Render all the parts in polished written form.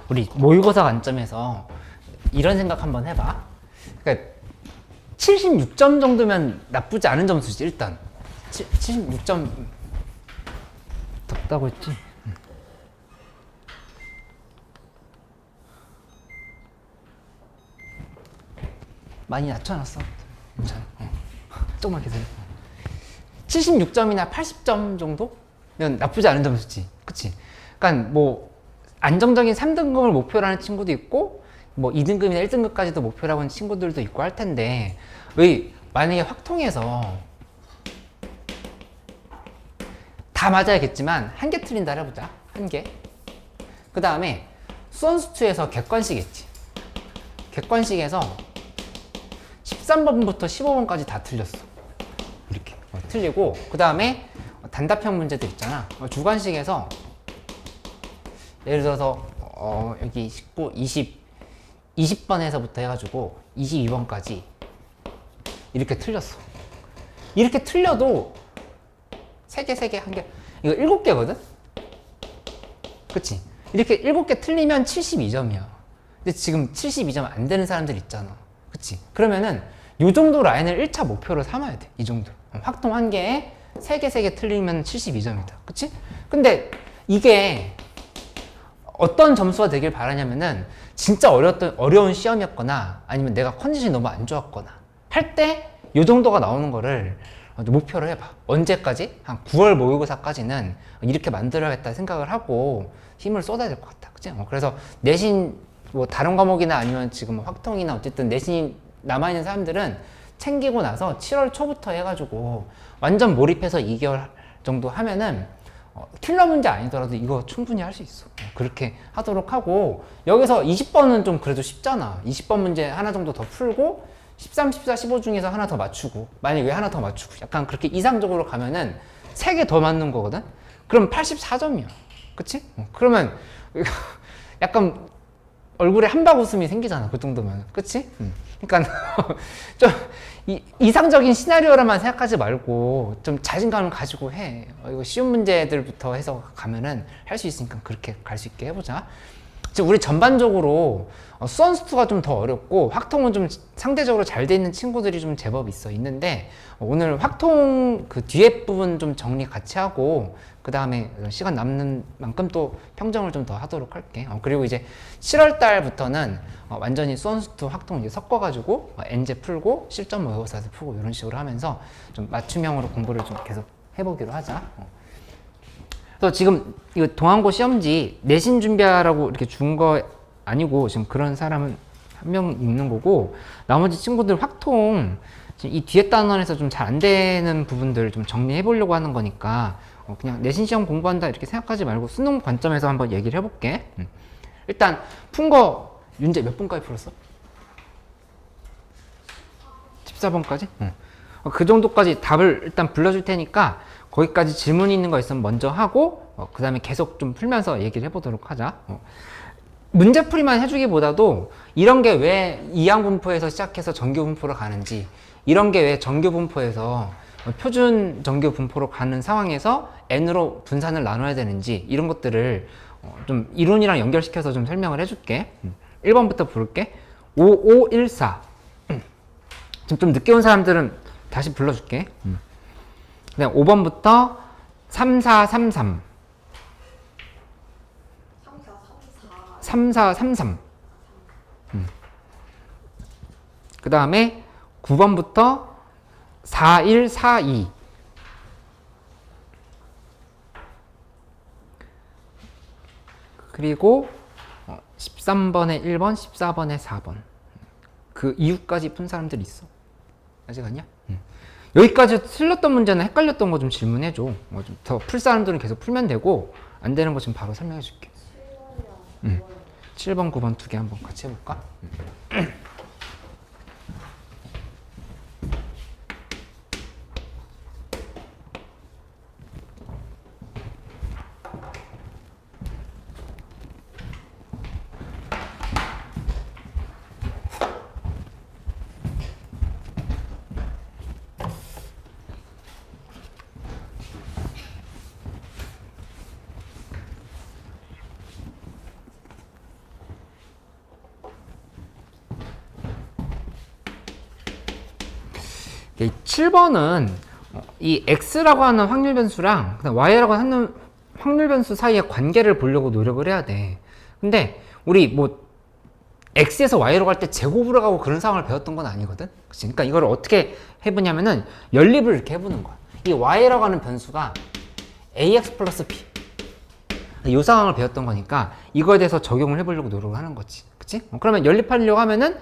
우리 모의고사 관점에서 이런 생각 한번 해봐. 그러니까 76점 정도면 나쁘지 않은 점수지 일단. 76점 덥다고 했지? 많이 낮춰놨어. 괜찮아. 조금만 기다려. 76점이나 80점 정도면 나쁘지 않은 점수지. 그치? 그러니까 뭐 안정적인 3등급을 목표로 하는 친구도 있고 뭐 2등급이나 1등급까지도 목표로 하는 친구들도 있고 할 텐데 왜 만약에 확통해서 다 맞아야겠지만 한 개 틀린다 해보자. 한 개. 그 다음에 수원수투에서 객관식 했지. 객관식에서 13번부터 15번까지 다 틀렸어. 이렇게 틀리고 그 다음에 단답형 문제들 있잖아. 주관식에서 예를 들어서 여기 19, 20번에서부터 해가지고 22번까지 이렇게 틀렸어. 이렇게 틀려도 3개, 3개, 1개 이거 7개거든? 그치? 이렇게 7개 틀리면 72점이야. 근데 지금 72점 안 되는 사람들 있잖아. 그치? 그러면은 요 정도 라인을 1차 목표로 삼아야 돼. 이 정도. 확통 1개에 3개, 3개 틀리면 72점이다. 그치? 근데 이게 어떤 점수가 되길 바라냐면은 진짜 어려운 시험이었거나 아니면 내가 컨디션이 너무 안 좋았거나 할 때 요 정도가 나오는 거를 목표로 해봐. 언제까지? 한 9월 모의고사까지는 이렇게 만들어야겠다 생각을 하고 힘을 쏟아야 될 것 같다. 그치? 그래서 내신 뭐 다른 과목이나 아니면 지금 확통이나 어쨌든 내신이 남아있는 사람들은 챙기고 나서 7월 초부터 해가지고 완전 몰입해서 2개월 정도 하면은 킬러 문제 아니더라도 이거 충분히 할 수 있어. 그렇게 하도록 하고 여기서 20번은 좀 그래도 쉽잖아. 20번 문제 하나 정도 더 풀고 13, 14, 15 중에서 하나 더 맞추고 만약에 하나 더 맞추고 약간 그렇게 이상적으로 가면은 3개 더 맞는 거거든? 그럼 84점이야. 그치? 그러면 약간 얼굴에 한박 웃음이 생기잖아. 그 정도면. 그치? 그러니까 좀 이상적인 시나리오라만 생각하지 말고 좀 자신감을 가지고 해. 이거 쉬운 문제들부터 해서 가면은 할 수 있으니까 그렇게 갈 수 있게 해보자. 지금 우리 전반적으로 수원수투가 좀 더 어렵고 확통은 좀 상대적으로 잘 돼 있는 친구들이 좀 제법 있는데 오늘 확통 그 뒤에 부분 좀 정리 같이 하고 그 다음에 시간 남는 만큼 또 평정을 좀 더 하도록 할게. 그리고 이제 7월 달부터는 완전히 수원수투 확통 이제 섞어가지고 엔제 풀고 실전 모의고사에서 풀고 이런 식으로 하면서 좀 맞춤형으로 공부를 좀 계속 해보기로 하자. 그래서 지금 이거 동안고 시험지 내신 준비하라고 이렇게 준 거 아니고 지금 그런 사람은 한 명 있는 거고 나머지 친구들 확통 지금 이 뒤에 단원에서 좀 잘 안 되는 부분들 좀 정리해 보려고 하는 거니까 그냥 내신 시험 공부한다 이렇게 생각하지 말고 수능 관점에서 한번 얘기를 해볼게. 일단 푼 거 윤재 몇 번까지 풀었어? 14번까지? 그 정도까지 답을 일단 불러줄 테니까 거기까지 질문이 있는 거 있으면 먼저 하고 그 다음에 계속 좀 풀면서 얘기를 해보도록 하자. 문제풀이만 해주기보다도 이런 게 왜 이항분포에서 시작해서 정규분포로 가는지 이런 게 왜 정규분포에서 표준 정규분포로 가는 상황에서 n으로 분산을 나눠야 되는지 이런 것들을 좀 이론이랑 연결시켜서 좀 설명을 해줄게. 1번부터 부를게. 5514 지금 좀 늦게 온 사람들은 다시 불러줄게. 그다음 5번부터 3433 3433 그 다음에 9번부터 4142 그리고 13번에 1번, 14번에 4번 그 이후까지 푼 사람들 있어? 아직 아니야? 여기까지 틀렸던 문제나 헷갈렸던 거 좀 질문해줘. 좀 더 풀 사람들은 계속 풀면 되고 안 되는 거 지금 바로 설명해 줄게. 7번, 9번 두 개 한번 같이 해볼까? 7번은 이 x라고 하는 확률 변수랑 y라고 하는 확률 변수 사이의 관계를 보려고 노력을 해야 돼. 근데 우리 뭐 x에서 y로 갈 때 제곱으로 가고 그런 상황을 배웠던 건 아니거든. 그치? 그러니까 이걸 어떻게 해보냐면은 연립을 이렇게 해보는 거야. 이 y라고 하는 변수가 ax 플러스 b 이 상황을 배웠던 거니까 이거에 대해서 적용을 해보려고 노력을 하는 거지. 그치? 그러면 연립하려고 하면은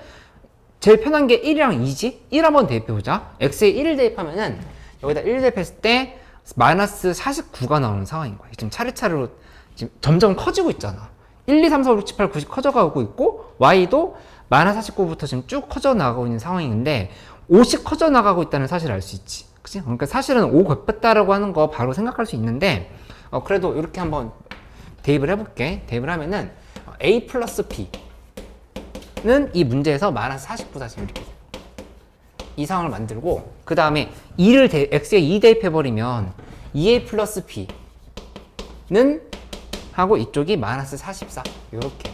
제일 편한 게 1이랑 2지? 1 한번 대입해보자. x에 1을 대입하면은 여기다 1 대입했을 때 마이너스 49가 나오는 상황인 거야. 지금 차례차례로 지금 점점 커지고 있잖아. 1, 2, 3, 4, 5, 6, 7, 8, 9씩 커져가고 있고 y도 마이너스 49부터 지금 쭉 커져 나가고 있는 상황인데 5씩 커져 나가고 있다는 사실을 알 수 있지. 그치? 그러니까 사실은 5 곱했다라고 하는 거 바로 생각할 수 있는데 그래도 이렇게 한번 대입을 해볼게. 대입을 하면은 a 플러스 b는 이 문제에서 마이너스 49다 지금 이렇게 이 상황을 만들고 그 다음에 x에 2 대입해버리면 2a 플러스 b는 하고 이쪽이 마이너스 44 이렇게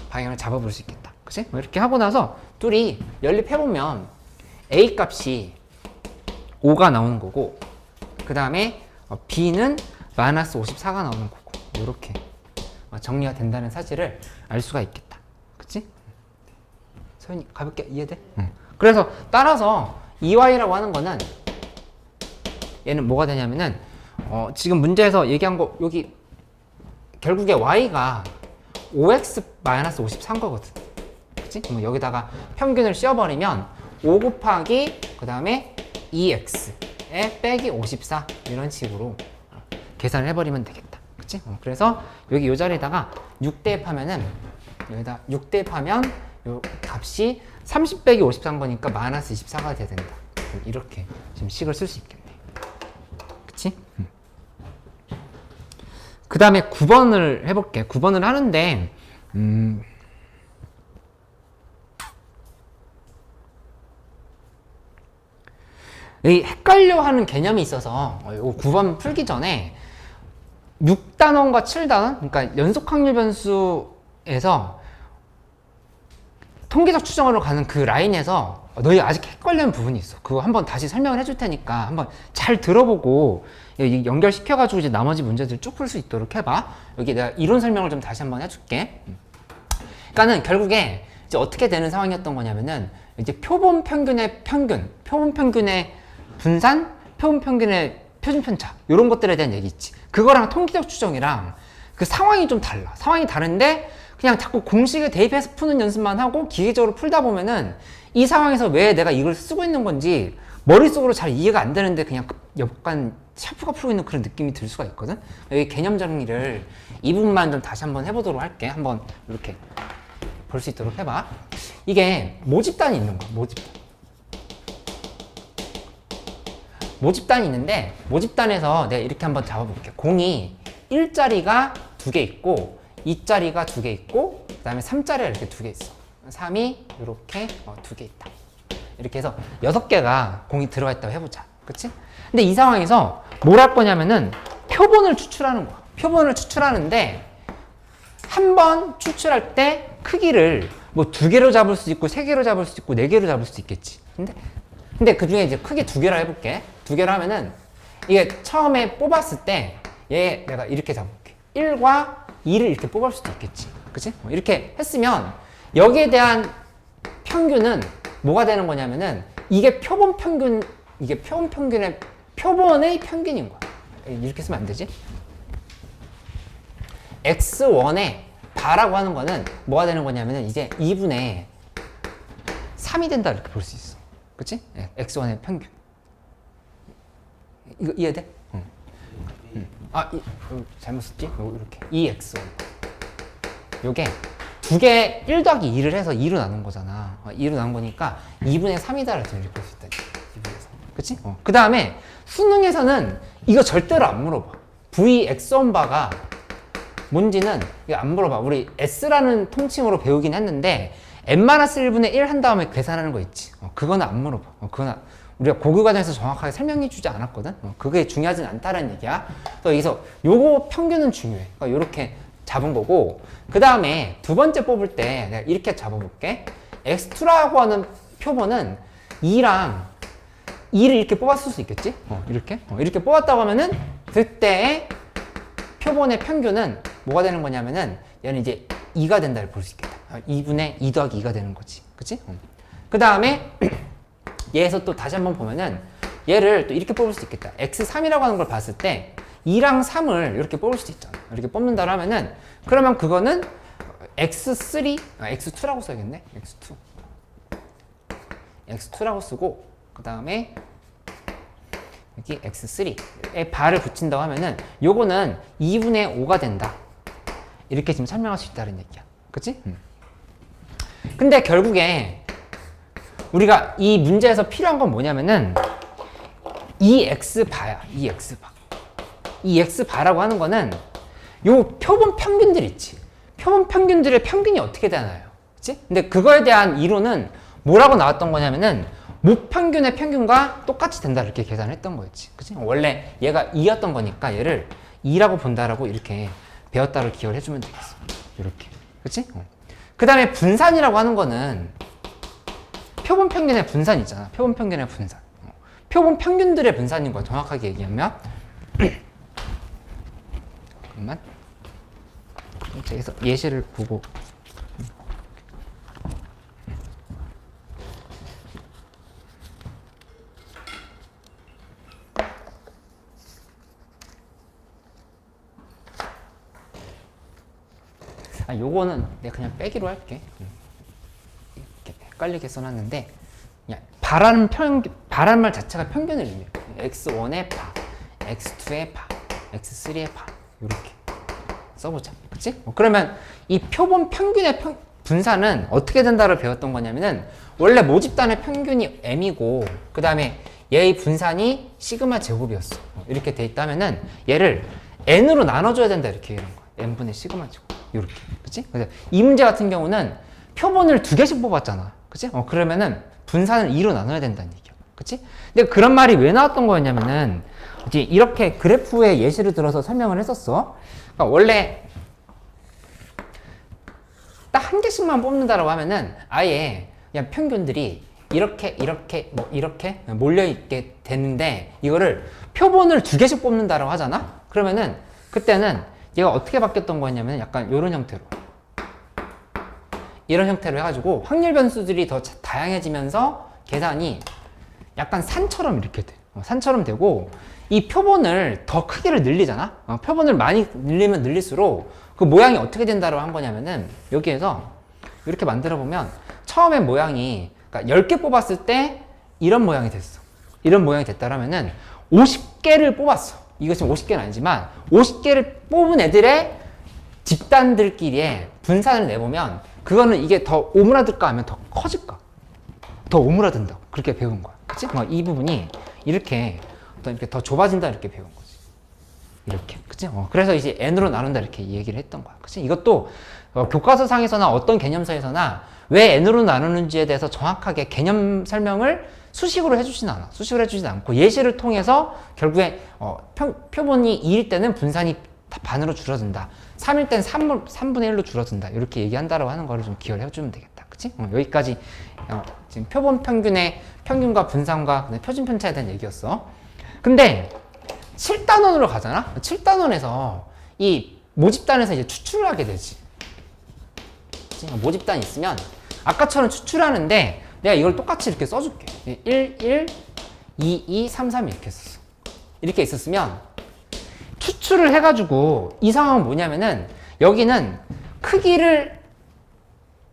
방향을 잡아볼 수 있겠다. 그치? 이렇게 하고 나서 둘이 연립해보면 a 값이 5가 나오는 거고 그 다음에 b는 마이너스 54가 나오는 거고 이렇게 정리가 된다는 사실을 알 수가 있겠다. 그치? 서윤이 가볍게 이해돼? 응. 그래서 따라서 EY라고 하는 거는 얘는 뭐가 되냐면은 지금 문제에서 얘기한 거 여기 결국에 Y가 5x-53 거거든. 그치? 그럼 여기다가 평균을 씌워버리면 5 곱하기 그 다음에 2x에 빼기 54 이런 식으로 계산을 해버리면 되겠다. 그치? 그래서 여기 이 자리에다가 6 대입하면은 여기다 6 대입하면 요 값이 30 빼기 53 거니까 마이너스 24가 돼야 된다. 이렇게 지금 식을 쓸 수 있겠네. 그치? 그 다음에 9번을 해볼게. 9번을 하는데 이 헷갈려 하는 개념이 있어서 이거 9번 풀기 전에 6단원과 7단원 그러니까 연속 확률 변수에서 통계적 추정으로 가는 그 라인에서 너희 아직 헷갈리는 부분이 있어. 그거 한번 다시 설명을 해줄 테니까 한번 잘 들어보고 연결시켜가지고 이제 나머지 문제들 쭉 풀 수 있도록 해봐. 여기 내가 이론 설명을 좀 다시 한번 해줄게. 그러니까는 결국에 이제 어떻게 되는 상황이었던 거냐면은 이제 표본 평균의 평균, 표본 평균의 분산, 표본 평균의 표준 편차 이런 것들에 대한 얘기 있지. 그거랑 통계적 추정이랑 그 상황이 좀 달라. 상황이 다른데 그냥 자꾸 공식에 대입해서 푸는 연습만 하고 기계적으로 풀다 보면은 이 상황에서 왜 내가 이걸 쓰고 있는 건지 머릿속으로 잘 이해가 안 되는데 그냥 약간 샤프가 풀고 있는 그런 느낌이 들 수가 있거든. 여기 개념 정리를 이 부분만 좀 다시 한번 해보도록 할게. 한번 이렇게 볼 수 있도록 해봐. 이게 모집단이 있는 거야. 모집단이 있는데 모집단에서 내가 이렇게 한번 잡아볼게. 공이 1자리가 2개 있고 2자리가 2개 있고 그 다음에 3자리가 이렇게 2개 있어. 3이 이렇게 2개 있다. 이렇게 해서 6개가 공이 들어가 있다고 해보자. 그치? 근데 이 상황에서 뭘 할 거냐면은 표본을 추출하는 거야. 표본을 추출하는데 한 번 추출할 때 크기를 뭐 2개로 잡을 수 있고 3개로 잡을 수 있고 4개로 잡을 수 있겠지. 근데 그 중에 이제 크게 2개로 해볼게. 2개로 하면은 이게 처음에 뽑았을 때 얘 내가 이렇게 잡을게. 1과 2를 이렇게 뽑을 수도 있겠지. 그치? 이렇게 했으면 여기에 대한 평균은 뭐가 되는 거냐면은 이게 표본 평균, 이게 표본 평균의 표본의 평균인 거야. 이렇게 쓰면 안 되지? x1의 바라고 하는 거는 뭐가 되는 거냐면은 이제 2분의 3이 된다 이렇게 볼 수 있어. 그치? x1의 평균. 이거 이해돼? 응. 잘못 썼지? 이렇게. 2x1. 요게 2개 1 더하기 2를 해서 2로 나눈 거잖아. 2로 나눈 거니까 2분의 3이다 이렇게 볼 수 있다. 2분에서. 그치? 그 다음에 수능에서는 이거 절대로 안 물어봐. vx1 바가 뭔지는 이거 안 물어봐. 우리 S라는 통칭으로 배우긴 했는데 n-1분의 1 한 다음에 계산하는 거 있지. 그거는 안 물어봐. 그거는 우리가 고교 과정에서 정확하게 설명해 주지 않았거든. 그게 중요하진 않다는 얘기야. 그래서 여기서 요거 평균은 중요해. 그러니까 요렇게 잡은 거고 그 다음에 두 번째 뽑을 때 내가 이렇게 잡아볼게. x2라고 하는 표본은 2랑 2를 이렇게 뽑았을 수 있겠지? 이렇게 뽑았다고 하면은 그때의 표본의 평균은 뭐가 되는 거냐면은 얘는 이제 2가 된다를 볼 수 있겠다. 2분의 2 더하기 2가 되는 거지. 그치? 그 다음에 얘에서 또 다시 한번 보면은 얘를 또 이렇게 뽑을 수 있겠다. x3이라고 하는 걸 봤을 때 2랑 3을 이렇게 뽑을 수도 있잖아. 이렇게 뽑는다고 하면은 그러면 그거는 x3, x2라고 써야겠네. x2라고 쓰고 그 다음에 여기 x3에 발을 붙인다고 하면은 요거는 2분의 5가 된다. 이렇게 지금 설명할 수 있다는 얘기야. 그치? 근데 결국에 우리가 이 문제에서 필요한 건 뭐냐면은 이 x바야. 이 x바라고 하는 거는 요 표본 평균들 있지. 표본 평균들의 평균이 어떻게 되나요? 그치? 근데 그거에 대한 이론은 뭐라고 나왔던 거냐면은 모평균의 평균과 똑같이 된다 이렇게 계산했던 거였지. 그치? 원래 얘가 2였던 거니까 얘를 2라고 본다라고 이렇게 배웠다를 기억을 해주면 되겠어. 이렇게. 그치? 그 다음에 분산이라고 하는 거는 표본 평균의 분산 있잖아. 표본 평균의 분산. 표본 평균들의 분산인 거야. 정확하게 얘기하면. 잠깐만. 여기서 예시를 보고. 요거는 내가 그냥 빼기로 할게. 이렇게 헷갈리게 써놨는데, 그냥 바라는 말 자체가 평균을 의미해. x1의 바, x2의 바, x3의 바. 이렇게 써보자. 그치? 그러면 이 표본 평균의 분산은 어떻게 된다를 배웠던 거냐면은, 원래 모집단의 평균이 m이고, 그 다음에 얘의 분산이 시그마 제곱이었어. 이렇게 돼 있다면은, 얘를 n으로 나눠줘야 된다. 이렇게 이런 거야. n분의 시그마 제곱. 이렇게. 그치? 그래서 이 문제 같은 경우는 표본을 2개씩 뽑았잖아. 그치? 그러면은 분산을 2로 나눠야 된다는 얘기야. 그치? 근데 그런 말이 왜 나왔던 거였냐면은, 이제 이렇게 그래프의 예시를 들어서 설명을 했었어. 그러니까 원래 딱 한 개씩만 뽑는다라고 하면은 아예 그냥 평균들이 이렇게 몰려있게 되는데, 이거를 표본을 2개씩 뽑는다라고 하잖아? 그러면은 그때는 얘가 어떻게 바뀌었던 거였냐면 약간 이런 형태로, 이런 형태로 해가지고 확률 변수들이 더 다양해지면서 계산이 약간 산처럼 이렇게 돼. 산처럼 되고, 이 표본을 더 크기를 늘리잖아? 표본을 많이 늘리면 늘릴수록 그 모양이 어떻게 된다고 한 거냐면은, 여기에서 이렇게 만들어 보면 처음에 모양이, 그러니까 10개 뽑았을 때 이런 모양이 됐어. 이런 모양이 됐다라면은 50개를 뽑았어. 이거 지금 50개는 아니지만 50개를 뽑은 애들의 집단들끼리의 분산을 내보면 그거는 이게 더 오므라들까 하면 더 커질까? 더 오므라든다고 그렇게 배운 거야. 그치? 이 부분이 이렇게 더 좁아진다 이렇게 배운 거지. 이렇게. 그치? 그래서 이제 n으로 나눈다 이렇게 얘기를 했던 거야. 그치? 이것도 교과서상에서나 어떤 개념서에서나 왜 n으로 나누는지에 대해서 정확하게 개념 설명을 수식으로 해주진 않아. 수식으로 해주진 않고 예시를 통해서 결국에 표본이 2일 때는 분산이 반으로 줄어든다. 3일 때는 3분의 1로 줄어든다. 이렇게 얘기한다라고 하는 거를 좀 기억을 해주면 되겠다. 그치? 여기까지 지금 표본 평균의 평균과 분산과 표준 편차에 대한 얘기였어. 근데 7단원으로 가잖아? 7단원에서 이 모집단에서 이제 추출을 하게 되지. 모집단이 있으면 아까처럼 추출하는데 내가 이걸 똑같이 이렇게 써줄게. 1, 1, 2, 2, 3, 3 이렇게 썼어. 이렇게 있었으면 추출을 해가지고 이 상황은 뭐냐면은 여기는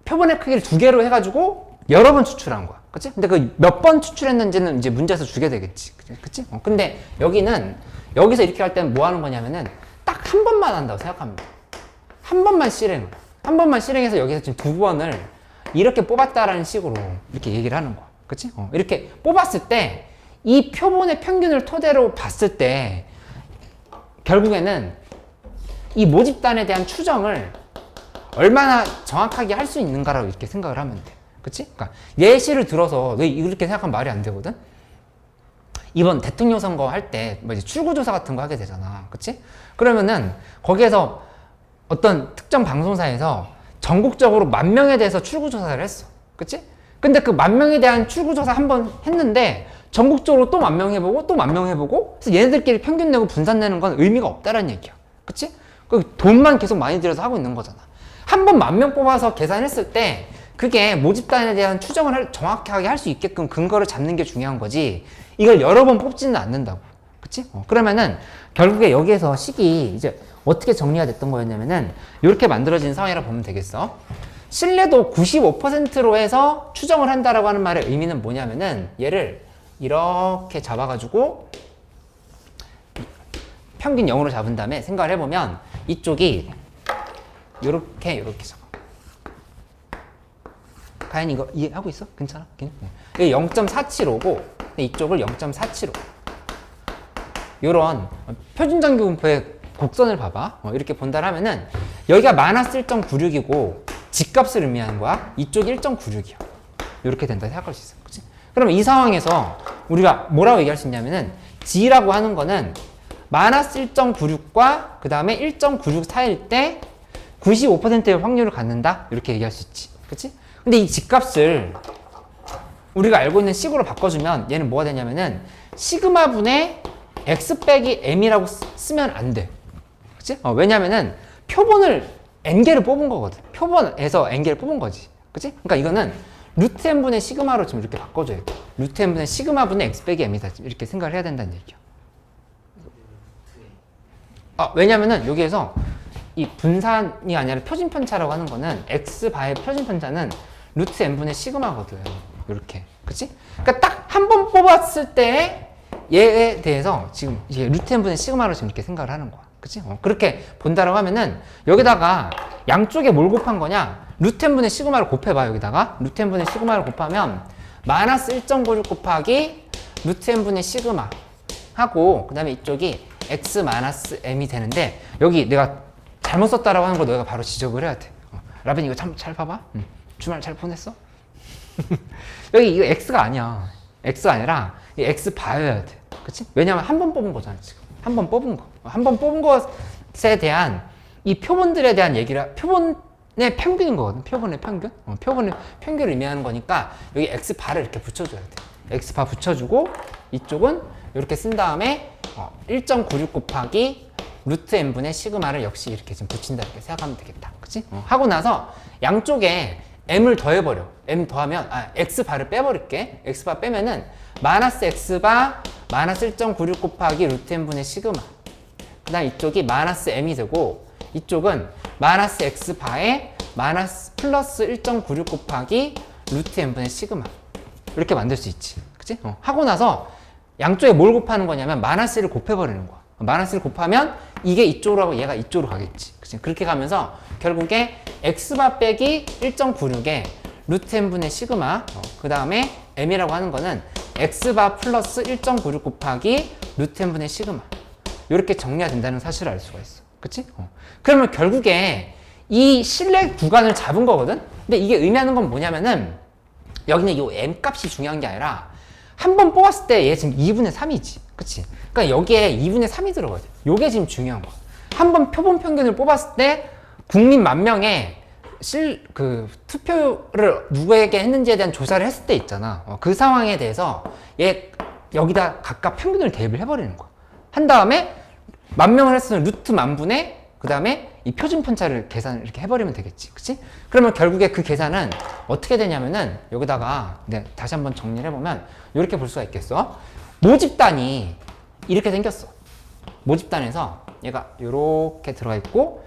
표본의 크기를 2개로 해가지고 여러 번 추출한 거야. 그치? 근데 그 몇 번 추출했는지는 이제 문제에서 주게 되겠지. 그치? 근데 여기서 이렇게 할 때는 뭐 하는 거냐면은 딱 한 번만 한다고 생각합니다. 한 번만 실행해서 여기서 지금 2번을 이렇게 뽑았다라는 식으로 이렇게 얘기를 하는 거야. 그치? 이렇게 뽑았을 때 이 표본의 평균을 토대로 봤을 때 결국에는 이 모집단에 대한 추정을 얼마나 정확하게 할 수 있는가라고 이렇게 생각을 하면 돼. 그치? 그러니까 예시를 들어서 너 이렇게 생각하면 말이 안 되거든? 이번 대통령 선거 할 때 뭐 이제 출구조사 같은 거 하게 되잖아. 그치? 그러면은 거기에서 어떤 특정 방송사에서 전국적으로 10,000명에 대해서 출구조사를 했어. 그치? 근데 그 10,000명에 대한 출구조사 한 번 했는데 전국적으로 또 10,000명 해보고 또 10,000명 해보고 그래서 얘네들끼리 평균 내고 분산 내는 건 의미가 없다라는 얘기야. 그치? 그 돈만 계속 많이 들여서 하고 있는 거잖아. 한 번 10,000명 뽑아서 계산했을 때 그게 모집단에 대한 추정을 정확하게 할 수 있게끔 근거를 잡는 게 중요한 거지 이걸 여러 번 뽑지는 않는다고. 그치? 그러면은 결국에 여기에서 식이 이제 어떻게 정리가 됐던 거였냐면은 이렇게 만들어진 상황이라 보면 되겠어. 신뢰도 95%로 해서 추정을 한다라고 하는 말의 의미는 뭐냐면은 얘를 이렇게 잡아가지고 평균 0으로 잡은 다음에 생각을 해보면 이쪽이 이렇게 잡아. 가연 이거 이해하고 있어? 괜찮아? 이게 0.475고 이쪽을 0.475. 요런 표준정규분포의 곡선을 봐봐. 이렇게 본다 하면은 여기가 마이너스 1.96이고 집값을 의미하는 거야. 이쪽이 1.96이야. 이렇게 된다 생각할 수 있어. 그치? 그러면 이 상황에서 우리가 뭐라고 얘기할 수 있냐면은 G라고 하는 거는 마이너스 1.96과 그 다음에 1.96 사이일 때 95%의 확률을 갖는다. 이렇게 얘기할 수 있지. 그치? 근데 이 집값을 우리가 알고 있는 식으로 바꿔주면 얘는 뭐가 되냐면은 시그마 분의 x 빼기 m이라고 쓰면 안 돼. 그치? 왜냐면은 표본을 n개를 뽑은 거거든. 표본에서 n개를 뽑은 거지. 그치? 그러니까 이거는 루트 n분의 시그마로 좀 이렇게 바꿔줘야 돼. 루트 n분의 시그마 분의 x 빼기 m이다. 이렇게 생각을 해야 된다는 얘기야. 왜냐면은 여기에서 이 분산이 아니라 표준편차라고 하는 거는 x바의 표준편차는 루트 n분의 시그마거든. 이렇게. 그치? 그러니까 딱 한 번 뽑았을 때 얘에 대해서 지금 이게 루트 n분의 시그마로 지금 이렇게 생각을 하는 거야. 그치? 그렇게 본다라고 하면은 여기다가 양쪽에 뭘 곱한 거냐? 루트 n분의 시그마를 곱해봐. 여기다가 루트 n분의 시그마를 곱하면 마이너스 1.96 곱하기 루트 n분의 시그마 하고 그 다음에 이쪽이 x 마이너스 m이 되는데 여기 내가 잘못 썼다라고 하는 거 너가 바로 지적을 해야 돼. 라벤 이거 참 잘 봐봐. 주말 잘 보냈어? 여기 이거 x가 아니야. x가 아니라 이 x 바여야 돼. 그치? 왜냐면 한 번 뽑은 거잖아, 지금. 한 번 뽑은 거. 한 번 뽑은 것에 대한 이 표본들에 대한 얘기라, 표본의 평균인 거거든. 표본의 평균? 표본의 평균을 의미하는 거니까 여기 x 바를 이렇게 붙여줘야 돼. x 바 붙여주고 이쪽은 이렇게 쓴 다음에 1.96 곱하기 루트 n분의 시그마를 역시 이렇게 좀 붙인다 이렇게 생각하면 되겠다. 그치? 하고 나서 양쪽에 m을 더해버려. m 더하면 x바를 빼버릴게. x바 빼면은 마이너스 x바 마이너스 1.96 곱하기 루트 n분의 시그마 그 다음 이쪽이 마이너스 m이 되고 이쪽은 마이너스 x바에 마이너스 플러스 1.96 곱하기 루트 n분의 시그마 이렇게 만들 수 있지. 그치? 하고 나서 양쪽에 뭘 곱하는 거냐면 마이너스를 곱해버리는 거야. 마이너스를 곱하면 이게 이쪽으로 하고 얘가 이쪽으로 가겠지. 그치? 그렇게 가면서 결국에 x바 빼기 1.96에 루트 n분의 시그마 그 다음에 m이라고 하는 거는 x바 플러스 1.96 곱하기 루트 n분의 시그마 이렇게 정리가 된다는 사실을 알 수가 있어. 그치? 그러면 결국에 이 신뢰 구간을 잡은 거거든? 근데 이게 의미하는 건 뭐냐면은 여기는 이 m 값이 중요한 게 아니라 한 번 뽑았을 때 얘 지금 2분의 3이지. 그치? 그러니까 여기에 2분의 3이 들어가야 돼. 요게 지금 중요한 거야. 한 번 표본 평균을 뽑았을 때 국민 10,000명에 투표를 누구에게 했는지에 대한 조사를 했을 때 있잖아. 그 상황에 대해서 얘 여기다 각각 평균을 대입을 해버리는 거야. 한 다음에 10,000명을 했으면 루트 10,000분의 그 다음에 이 표준 편차를 계산을 이렇게 해버리면 되겠지. 그치? 그러면 결국에 그 계산은 어떻게 되냐면은 여기다가 다시 한번 정리를 해보면 이렇게 볼 수가 있겠어. 모집단이 이렇게 생겼어. 모집단에서 얘가 이렇게 들어가 있고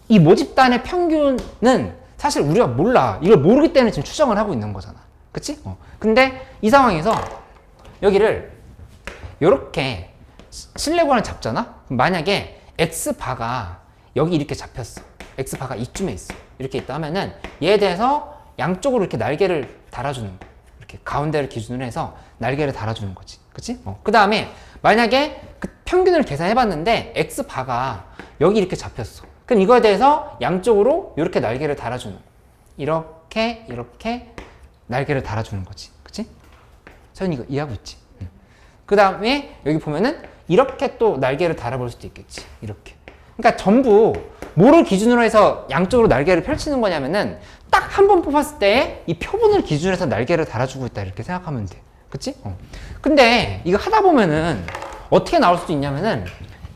이 모집단의 평균은 사실 우리가 몰라. 이걸 모르기 때문에 지금 추정을 하고 있는 거잖아. 그치? 근데 이 상황에서 여기를 이렇게 신뢰구간을 잡잖아? 만약에 x바가 여기 이렇게 잡혔어. x바가 이쯤에 있어. 이렇게 있다 하면은 얘에 대해서 양쪽으로 이렇게 날개를 달아주는 거야. 이렇게 가운데를 기준으로 해서 날개를 달아주는 거지. 그치? 그 다음에 만약에 그 평균을 계산해봤는데 x바가 여기 이렇게 잡혔어. 그럼 이거에 대해서 양쪽으로 이렇게 날개를 달아주는 거야. 이렇게 날개를 달아주는 거지. 그치? 전 이거 이해하고 있지? 그 다음에 여기 보면은 이렇게 또 날개를 달아볼 수도 있겠지. 이렇게. 그러니까 전부 뭐를 기준으로 해서 양쪽으로 날개를 펼치는 거냐면은 딱 한 번 뽑았을 때 이 표본을 기준으로 해서 날개를 달아주고 있다. 이렇게 생각하면 돼. 그치? 근데 이거 하다 보면은 어떻게 나올 수도 있냐면은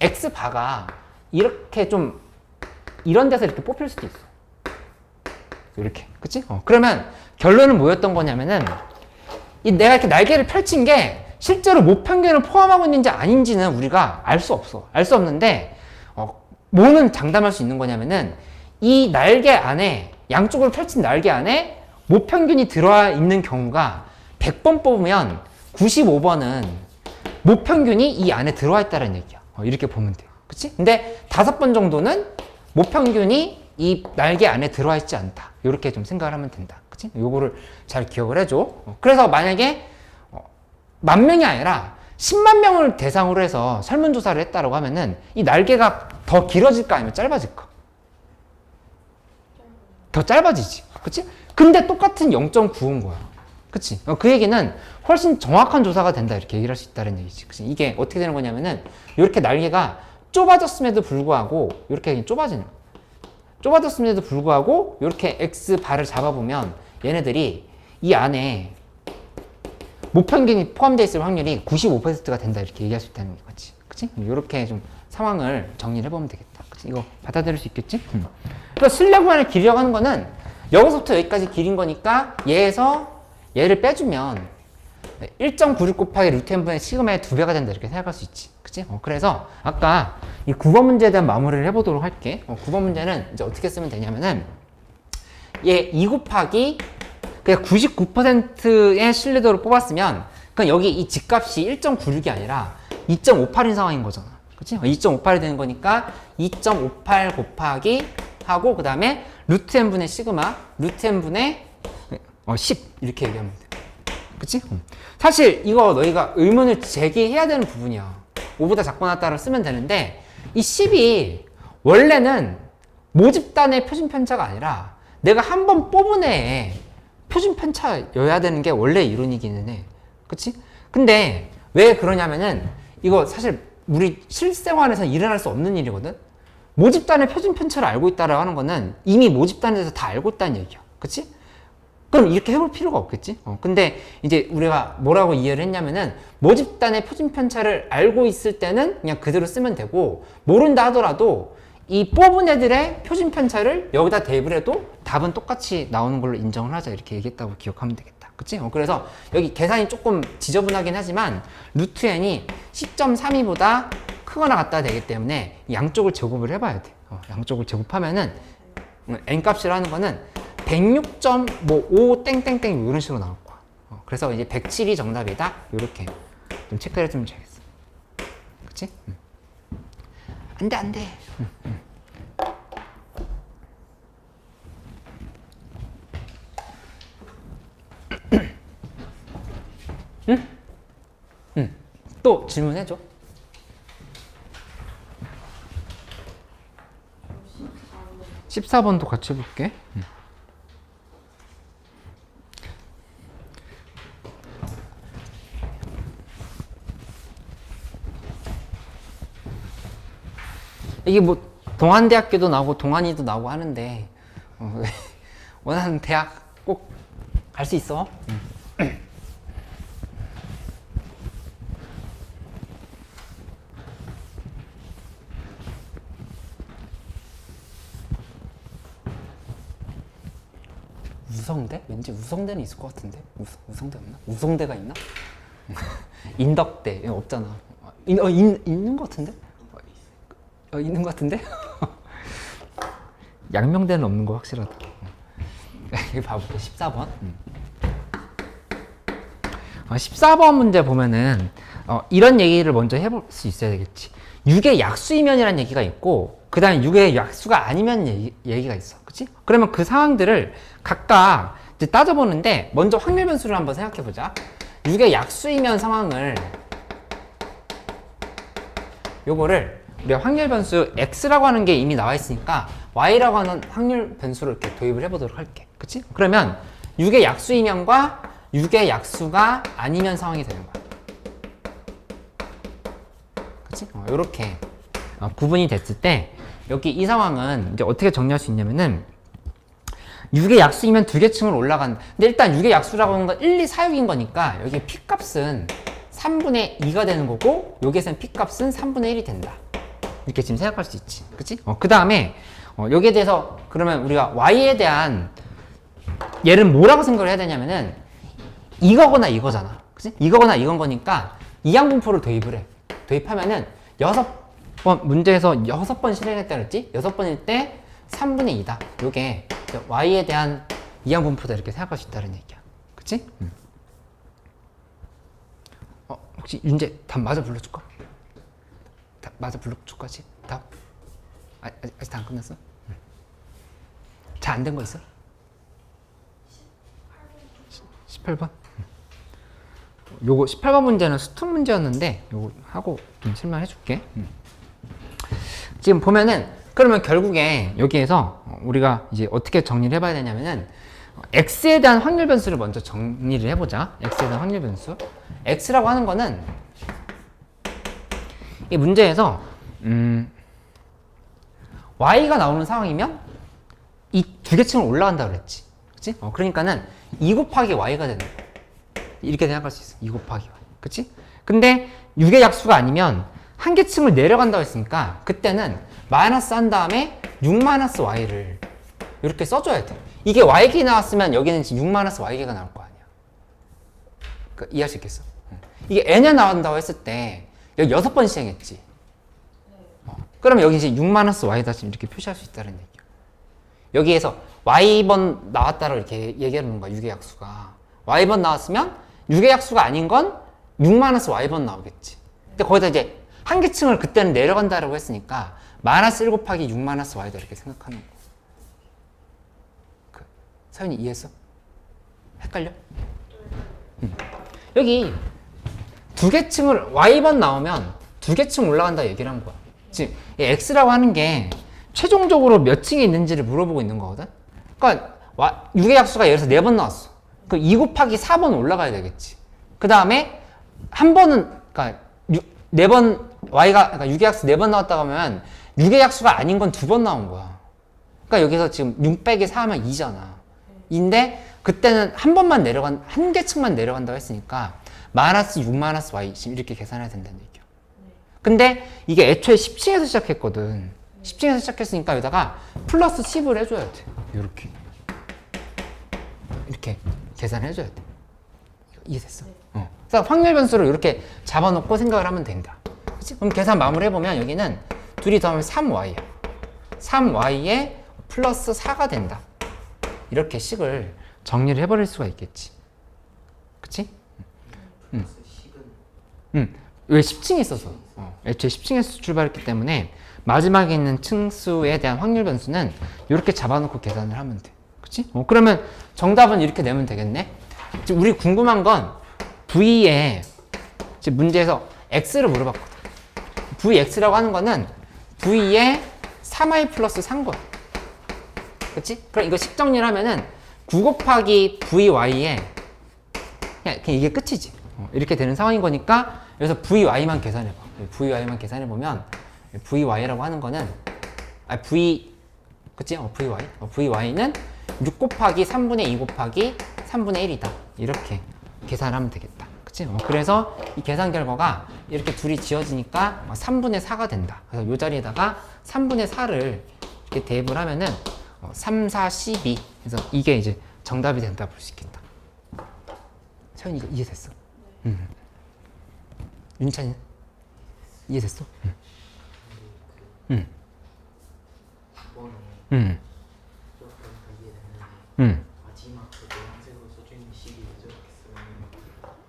X바가 이렇게 좀 이런 데서 이렇게 뽑힐 수도 있어. 이렇게. 그치? 그러면 결론은 뭐였던 거냐면은 내가 이렇게 날개를 펼친 게 실제로 모평균을 포함하고 있는지 아닌지는 우리가 알 수 없어. 알 수 없는데 뭐는 장담할 수 있는 거냐면은 이 날개 안에 양쪽으로 펼친 날개 안에 모평균이 들어와 있는 경우가 100번 뽑으면 95번은 모평균이 이 안에 들어와 있다는 얘기야. 이렇게 보면 돼. 그치? 근데 5번 정도는 모평균이 이 날개 안에 들어와 있지 않다. 이렇게 좀 생각을 하면 된다. 그치? 요거를 잘 기억을 해줘. 그래서 만약에 10,000명이 아니라 10만 명을 대상으로 해서 설문조사를 했다라고 하면은 이 날개가 더 길어질까 아니면 짧아질까? 더 짧아지지. 그치? 근데 똑같은 0.9인 거야. 그치? 그 얘기는 훨씬 정확한 조사가 된다. 이렇게 얘기를 할 수 있다는 얘기지. 그치? 이게 어떻게 되는 거냐면은 이렇게 날개가 좁아졌음에도 불구하고 이렇게 좁아지는 거야. 좁아졌음에도 불구하고 이렇게 X바를 잡아보면 얘네들이 이 안에 모평균이 포함되어 있을 확률이 95%가 된다. 이렇게 얘기할 수 있다는 거지. 그치? 이렇게 좀 상황을 정리를 해보면 되겠다. 그치? 이거 받아들일 수 있겠지? 그래서 실내 구간을 길이라고 하는 거는 여기서부터 여기까지 길인 거니까 얘에서 얘를 빼주면 1.96 곱하기 루트 n분의 시그마의 2배가 된다. 이렇게 생각할 수 있지. 그치? 그래서 아까 이 9번 문제에 대한 마무리를 해보도록 할게. 9번 문제는 이제 어떻게 쓰면 되냐면은 얘 2 곱하기 그냥 99%의 신뢰도를 뽑았으면 그럼 여기 이 집값이 1.96이 아니라 2.58인 상황인 거잖아. 그치? 2.58이 되는 거니까 2.58 곱하기 하고 그 다음에 루트 n분의 시그마 루트 n분의 10 이렇게 얘기하면 돼. 그치? 사실 이거 너희가 의문을 제기해야 되는 부분이야. 5보다 작거나 같다를 쓰면 되는데 이 10이 원래는 모집단의 표준 편차가 아니라 내가 한 번 뽑은 애에 표준 편차여야 되는 게 원래 이론이기는 해. 그치? 근데 왜 그러냐면은 이거 사실 우리 실생활에서 일어날 수 없는 일이거든? 모집단의 표준 편차를 알고 있다라고 하는 거는 이미 모집단에 대해서 다 알고 있다는 얘기야. 그치? 그럼 이렇게 해볼 필요가 없겠지? 근데 이제 우리가 뭐라고 이해를 했냐면은 모집단의 표준 편차를 알고 있을 때는 그냥 그대로 쓰면 되고 모른다 하더라도 이 뽑은 애들의 표준 편차를 여기다 대입을 해도 답은 똑같이 나오는 걸로 인정을 하자 이렇게 얘기했다고 기억하면 되겠다. 그치? 그래서 여기 계산이 조금 지저분하긴 하지만 루트 n이 10.32보다 크거나 같다 되기 때문에 양쪽을 제곱을 해봐야 돼. 양쪽을 제곱하면은 n 값이라 하는 거는 106.5 땡땡땡 이런 식으로 나올 거야. 그래서 이제 107이 정답이다. 이렇게 좀 체크를 해주면 되겠어. 그치? 안 돼, 안 돼. 응? 응. 또 질문해줘. 14번도 같이 해볼게. 이게 뭐 동안대학교도 나오고 동안이도 나오고 하는데 원하는 대학 꼭 갈 수 있어. 우성대? 왠지 우성대는 있을 것 같은데. 우성대 없나? 우성대가 있나? 인덕대 없잖아. 있는 것 같은데? 있는 것 같은데? 양명대는 없는 거 확실하다. 여기 봐볼게. 14번. 14번 문제 보면은 이런 얘기를 먼저 해볼 수 있어야 되겠지. 6의 약수이면이라는 얘기가 있고 그 다음에 6의 약수가 아니면 얘기가 있어. 그치? 그러면 그 상황들을 각각 이제 따져보는데 먼저 확률 변수를 한번 생각해보자. 6의 약수이면 상황을 요거를 우리가 확률 변수 x라고 하는 게 이미 나와 있으니까 y라고 하는 확률 변수를 이렇게 도입을 해보도록 할게. 그치? 그러면 6의 약수이면과 6의 약수가 아니면 상황이 되는 거야. 그치? 요렇게 구분이 됐을 때 여기 이 상황은 이제 어떻게 정리할 수 있냐면은 6의 약수이면 두 개 층을 올라간다. 근데 일단 6의 약수라고 하는 건 1, 2, 4, 6인 거니까 여기 P값은 3분의 2가 되는 거고 여기에서는 P값은 3분의 1이 된다. 이렇게 지금 생각할 수 있지. 그치? 그 다음에 여기에 대해서 그러면 우리가 Y에 대한 얘는 뭐라고 생각을 해야 되냐면은 이거거나 이거잖아. 그치? 이거거나 이건 거니까 이항분포를 도입을 해. 도입하면은 6번 문제에서 6번 실행했다 그랬지? 6번일 때 3분의 2다. 요게 Y에 대한 이항분포다 이렇게 생각할 수 있다는 얘기야. 그치? 혹시 윤재 답 맞아 불러줄까? 답 맞아 불러줄까? 답? 아직 다 안 끝났어? 잘 안 된 거 있어? 18번? 요거 18번 문제는 수특 문제였는데 요거 하고 좀 설명해 줄게. 지금 보면은 그러면 결국에 여기에서 우리가 이제 어떻게 정리를 해봐야 되냐면은 x에 대한 확률 변수를 먼저 정리를 해보자. x에 대한 확률 변수. x라고 하는 거는 이 문제에서 y가 나오는 상황이면 이 두 개 층을 올라간다 그랬지. 그치? 그러니까는 2 곱하기 y가 되는 거야. 이렇게 생각할 수 있어. 2 곱하기 y. 그치? 근데 6의 약수가 아니면 한 개 층을 내려간다고 했으니까 그때는 마이너스 한 다음에 6 마이너스 y를 이렇게 써줘야 돼. 이게 y기 나왔으면 여기는 지금 6 마이너스 y가 나올 거 아니야. 그러니까 이해할 수 있겠어? 이게 n에 나온다고 했을 때 여기 6번 시행했지. 그러면 여기 이제 6 마이너스 y다 지금 이렇게 표시할 수 있다는 얘기야. 여기에서 y번 나왔다고 이렇게 얘기하는 거야. 6의 약수가. y번 나왔으면 6의 약수가 아닌 건 6 마이너스 y번 나오겠지. 근데 거기다 이제 한 개 층을 그때는 내려간다라고 했으니까 마이너스 1 곱하기 6 마이너스 y다 이렇게 생각하는 거. 서윤이 이해했어? 헷갈려? 여기 두 개 층을 y번 나오면 두 개 층 올라간다 얘기를 한 거야. 지금 이 x라고 하는 게 최종적으로 몇 층에 있는지를 물어보고 있는 거거든. 그러니까 6의 약수가 예를 들어서 4번 나왔어. 그 2 곱하기 4번 올라가야 되겠지. 그 다음에 한 번은 그러니까 4번 y가 그러니까 6의 약수 4번 나왔다고 하면 6의 약수가 아닌 건 2번 나온 거야. 그러니까 여기서 지금 6 빼기 4 하면 2잖아. 인데 그때는 한 번만 한 개 층만 내려간다고 했으니까 마이너스 6 마이너스 y 지금 이렇게 계산해야 된다는 얘기야. 근데 이게 애초에 10층에서 시작했거든. 10층에서 시작했으니까 여기다가 플러스 10을 해줘야 돼. 이렇게 계산해줘야 돼. 이해됐어? 그래서 확률 변수를 이렇게 잡아놓고 생각을 하면 된다. 그치? 그럼 계산 마무리 해보면 여기는 둘이 더하면 3y야. 3y에 플러스 4가 된다. 이렇게 식을 정리를 해버릴 수가 있겠지. 그치? 왜 10층에 있어서? 애초에 10층에서 출발했기 때문에 마지막에 있는 층수에 대한 확률 변수는 이렇게 잡아놓고 계산을 하면 돼. 그치? 그러면 정답은 이렇게 내면 되겠네? 지금 우리 궁금한 건 V에 지금 문제에서 X를 물어봤거든. Vx라고 하는 거는 V에 3i 플러스 3거. 그치? 그럼 이거 식 정리를 하면은 9 곱하기 Vy에 그냥 이게 끝이지. 이렇게 되는 상황인 거니까 여기서 Vy만 계산해봐. Vy만 계산해보면 Vy라고 하는 거는 그치? Vy는 6 곱하기 3분의 2 곱하기 3분의 1이다. 이렇게 계산하면 되겠다. 그치? 그래서 이 계산 결과가 이렇게 둘이 지어지니까 3분의 4가 된다. 그래서 이 자리에다가 3분의 4를 이렇게 대입을 하면은 3, 4, 12. 그래서 이게 이제 정답이 된다 볼 수 있겠다. 서윤이 이거 이해됐어? 네. 윤찬이는? 이해됐어? 응.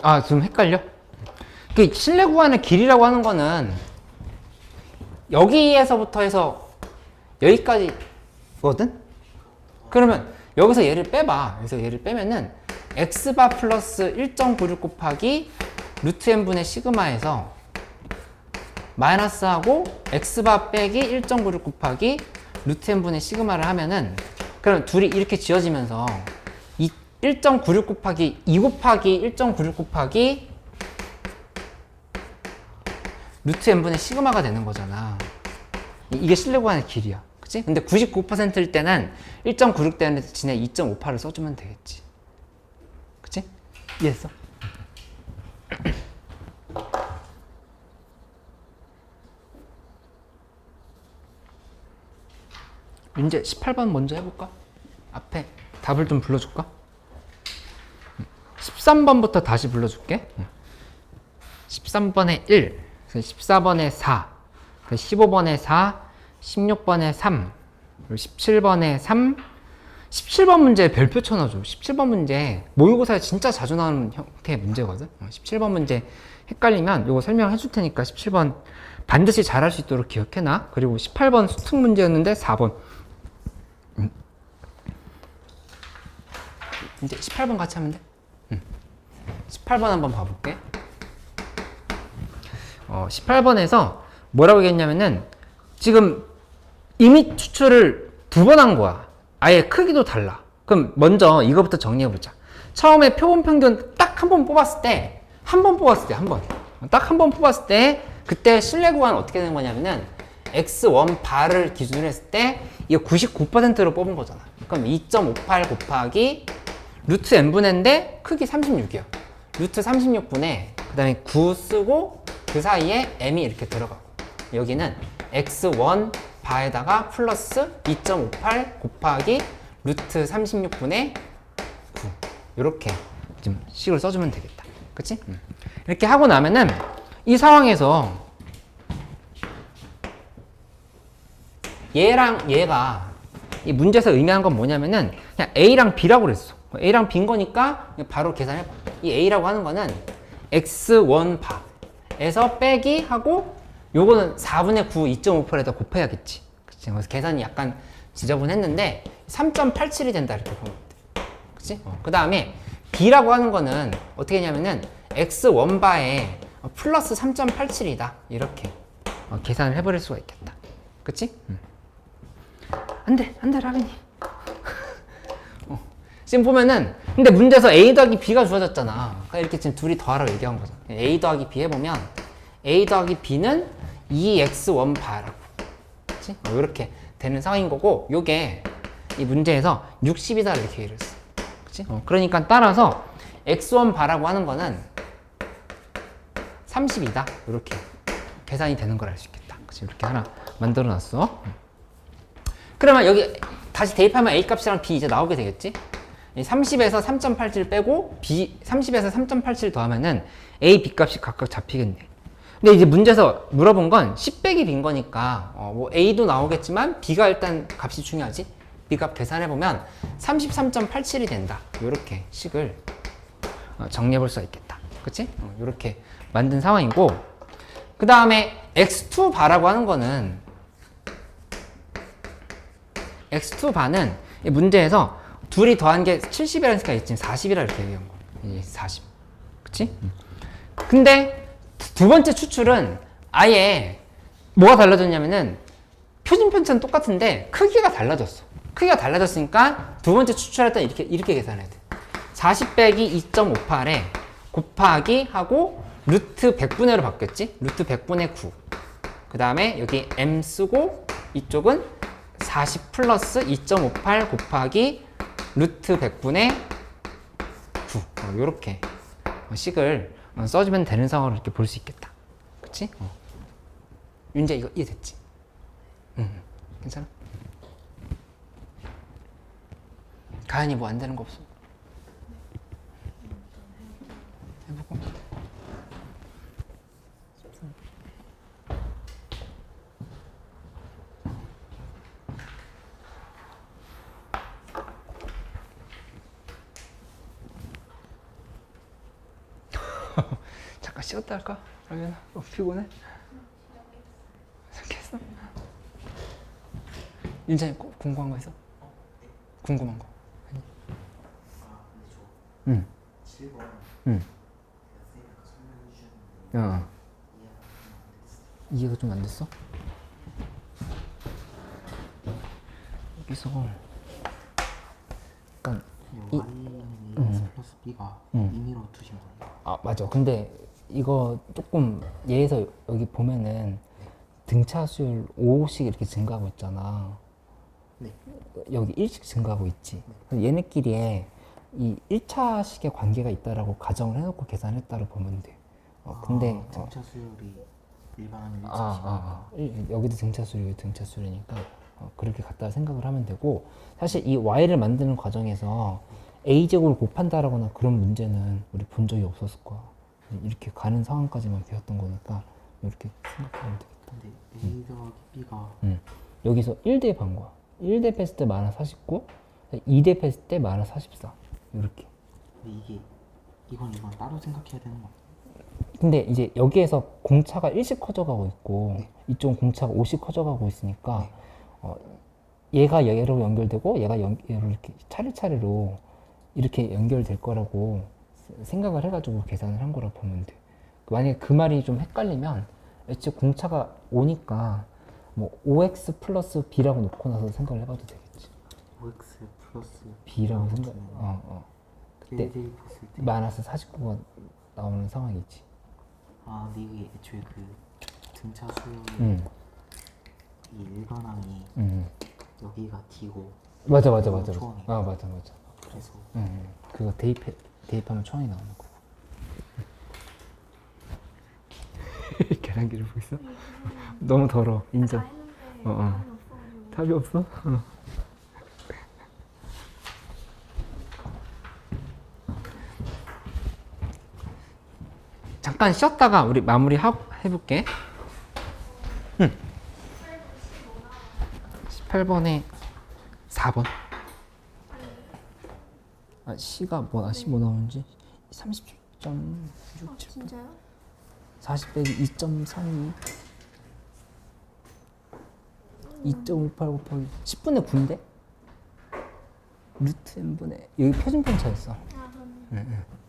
아, 좀 헷갈려? 그 실내 구간의 길이라고 하는 거는 여기에서부터 해서 여기까지거든? 그러면 여기서 얘를 빼봐. 여기서 얘를 빼면은 x바 플러스 1.96 곱하기 루트 n분의 시그마에서 마이너스하고 x바 빼기 1.96 곱하기 루트 n분의 시그마를 하면은 그럼 둘이 이렇게 지어지면서 1.96 곱하기 2 곱하기 1.96 곱하기 루트 n분의 시그마가 되는 거잖아. 이게 실내 구간의 길이야. 그치? 근데 99%일 때는 1.96 대신에 2.58을 써주면 되겠지. 그치? 이해했어? 문제 18번 먼저 해볼까? 앞에 답을 좀 불러줄까? 13번부터 다시 불러줄게. 13번에 1, 14번에 4, 15번에 4, 16번에 3, 17번에 3, 17번 문제 별표 쳐넣어줘. 17번 문제 모의고사에 진짜 자주 나오는 형태의 문제거든. 17번 문제 헷갈리면 이거 설명해 줄 테니까 17번 반드시 잘할 수 있도록 기억해놔. 그리고 18번 수특 문제였는데 4번. 이제 18번 같이 하면 돼. 18번 한번 봐볼게. 18번에서 뭐라고 얘기했냐면은 지금 이미 추출을 2번 한 거야. 아예 크기도 달라. 그럼 먼저 이거부터 정리해보자. 처음에 표본 평균 딱 한 번 뽑았을 때, 한 번 딱 한 번 뽑았을 때, 그때 신뢰 구간 어떻게 되는 거냐면은 x1 바를 기준으로 했을 때 이거 99%로 뽑은 거잖아. 그럼 2.58 곱하기 루트 n분의인데 크기 36이야. 루트 36분의 그 다음에 9 쓰고 그 사이에 m이 이렇게 들어가고 여기는 x1 바에다가 플러스 2.58 곱하기 루트 36분의 9 이렇게 좀 식을 써주면 되겠다. 그치? 이렇게 하고 나면은 이 상황에서 얘랑 얘가 이 문제에서 의미하는 건 뭐냐면은 그냥 A랑 B라고 그랬어. A랑 B인 거니까 바로 계산해봐. 이 A라고 하는 거는 x1 바에서 빼기 하고 요거는 4분의 9 2.58에다 곱해야겠지. 그치? 그래서 계산이 약간 지저분했는데 3.87이 된다 이렇게 보면 돼. 그치? 그 다음에 B라고 하는 거는 어떻게 했냐면은 x1 바에 플러스 3.87이다 이렇게 계산을 해버릴 수가 있겠다. 그치? 안돼 라빈이. 지금 보면은 근데 문제에서 A 더하기 B가 주어졌잖아. 그러니까 이렇게 지금 둘이 더하라고 얘기한 거잖아. A 더하기 B 해보면 A 더하기 B는 2x1 바라고. 그치? 이렇게 되는 상황인 거고 요게 이 문제에서 60이다 이렇게 얘기를 했어. 그치? 그러니까 따라서 x1 바라고 하는 거는 30이다 이렇게 계산이 되는 걸 알 수 있겠다. 그치? 이렇게 하나 만들어 놨어. 그러면 여기 다시 대입하면 A 값이랑 B 이제 나오게 되겠지? 30에서 3.87 빼고 B 30에서 3.87 더하면은 A, B 값이 각각 잡히겠네. 근데 이제 문제에서 물어본 건 10 빼기 B인 거니까 뭐 A도 나오겠지만 B가 일단 값이 중요하지. B 값 계산해보면 33.87이 된다. 이렇게 식을 정리해 볼 수가 있겠다. 그치? 이렇게 만든 상황이고 그 다음에 x2 바라고 하는 거는 x2 바는 이 문제에서 둘이 더한 게 70이라는 숫자가 있지 40이라 이렇게 얘기한 거야. 40. 그치? 근데 두 번째 추출은 아예 뭐가 달라졌냐면은 표준 편차는 똑같은데 크기가 달라졌어. 크기가 달라졌으니까 두 번째 추출할 때 이렇게 계산해야 돼. 40 빼기 2.58에 곱하기 하고 루트 100분의로 바뀌었지? 루트 100분의 9. 그 다음에 여기 m 쓰고 이쪽은 40 플러스 2.58 곱하기 루트 100분의 9. 요렇게 식을 써주면 되는 상황으로 이렇게 볼 수 있겠다. 그치? 윤재 이거 이해됐지? 괜찮아? 가연이 뭐 안 되는 거 없어? 해보고. 잠깐 쉬었다 할까? 그러면 피곤해? 시작했어? 윤찬이 궁금한 거 있어? 궁금한 거? 아니. 응. 7번. 응. 이해가 좀 안 됐어? 여기서 약간 플러스 B가 임의로 두신 거예요. 아 맞아. 근데 이거 조금 얘에서 여기 보면은 등차수율 5씩 이렇게 증가하고 있잖아. 네. 여기 1씩 증가하고 있지. 그래서 얘네끼리에 이 1차식의 관계가 있다라고 가정을 해놓고 계산했다고 보면 돼. 근데 등차 수열이 일반하면 1차식. 여기도 등차수율, 여기 등차수율이니까 그렇게 갖다 생각을 하면 되고, 사실 이 y를 만드는 과정에서 a제곱을 곱한다라거나 그런 문제는 우리 본 적이 없었을 거야. 이렇게 가는 상황까지만 배웠던 거니까 이렇게 생각하면 되겠다. 근데 A 더하기 B가 여기서 1 대입한 거야. 1 대입했을 때 마이너스 49, 2 대입했을 때 마이너스 44. 이렇게. 근데 이건 따로 생각해야 되는 거. 근데 이제 여기에서 공차가 1씩 커져가고 있고 이쪽은 공차가 5씩 커져가고 있으니까 얘가 얘로 연결되고 얘가 얘로 이렇게 차례차례로 이렇게 연결될 거라고 생각을 해가지고 계산을 한 거라 보면 돼. 만약에 그 말이 좀 헷갈리면 애초에 공차가 5니까 뭐 5x 플러스 b라고 놓고 나서 생각을 해봐도 되겠지. 5x 플러스 b라고 생각. 그때 1 대입했을 때. 마이너스 49가 나오는 상황이지. 근데 이게 애초에 그 등차 수열의 음. 이 일반항이 여기가 D고 맞아. 초항이. 맞아. 그래서 그거 대입하면 초항이 나오는 거. 계란기를 보고 있어? 너무 더러. 인정. 답이 없어? 잠깐 쉬었다가 우리 마무리 해볼게. 18번에 4번. C가 C 뭐 나오는지 30.678. 진짜요? 40 빼기 2.32. 2.58 곱하기 10분의 9인데? 루트 n분의 여기 표준 편차였어. 그럼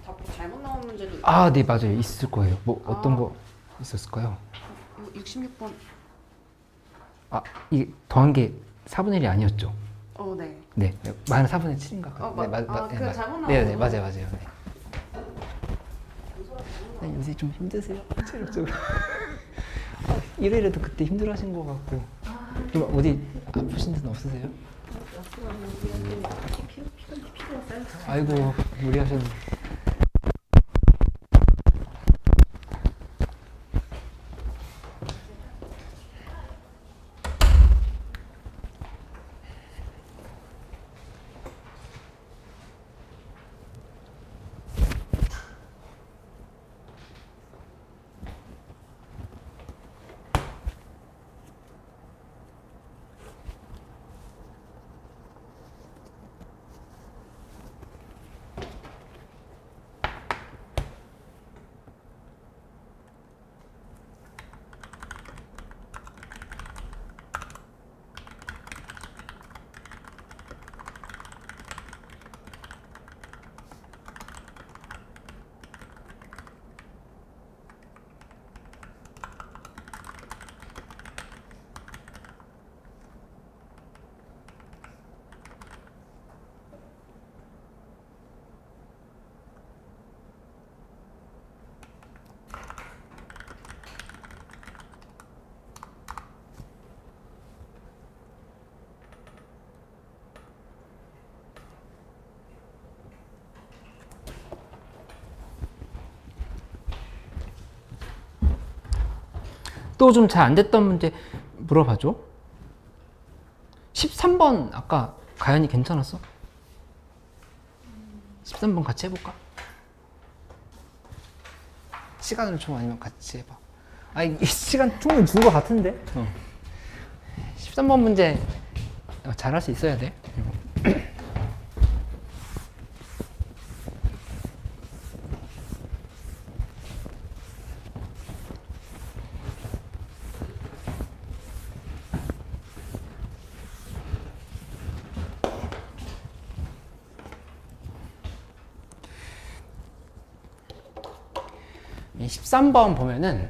답 잘못 나온 문제도 있고. 아, 네, 맞아요. 있을 거예요. 뭐 어떤 거 있었을까요? 66번. 아, 이게 더한 게 4분의 1이 아니었죠? 네. 네, 마이너스 4분의 7인가? 그 잘못 나온 네, 네, 거. 맞아요, 맞아요. 네. 네, 요새 좀 힘드세요? 체력적으로. 일요일에도 그때 힘들어하신 것 같고. 좀 어디 아프신 데는 없으세요? 아이고, 무리하셨네. 또 좀 잘 안 됐던 문제 물어봐줘. 13번 아까 가연이 괜찮았어? 13번 같이 해볼까? 시간을 좀 아니면 같이 해봐. 아, 이 시간 충분히 준 것 같은데? 13번 문제 잘할 수 있어야 돼. 13번 보면은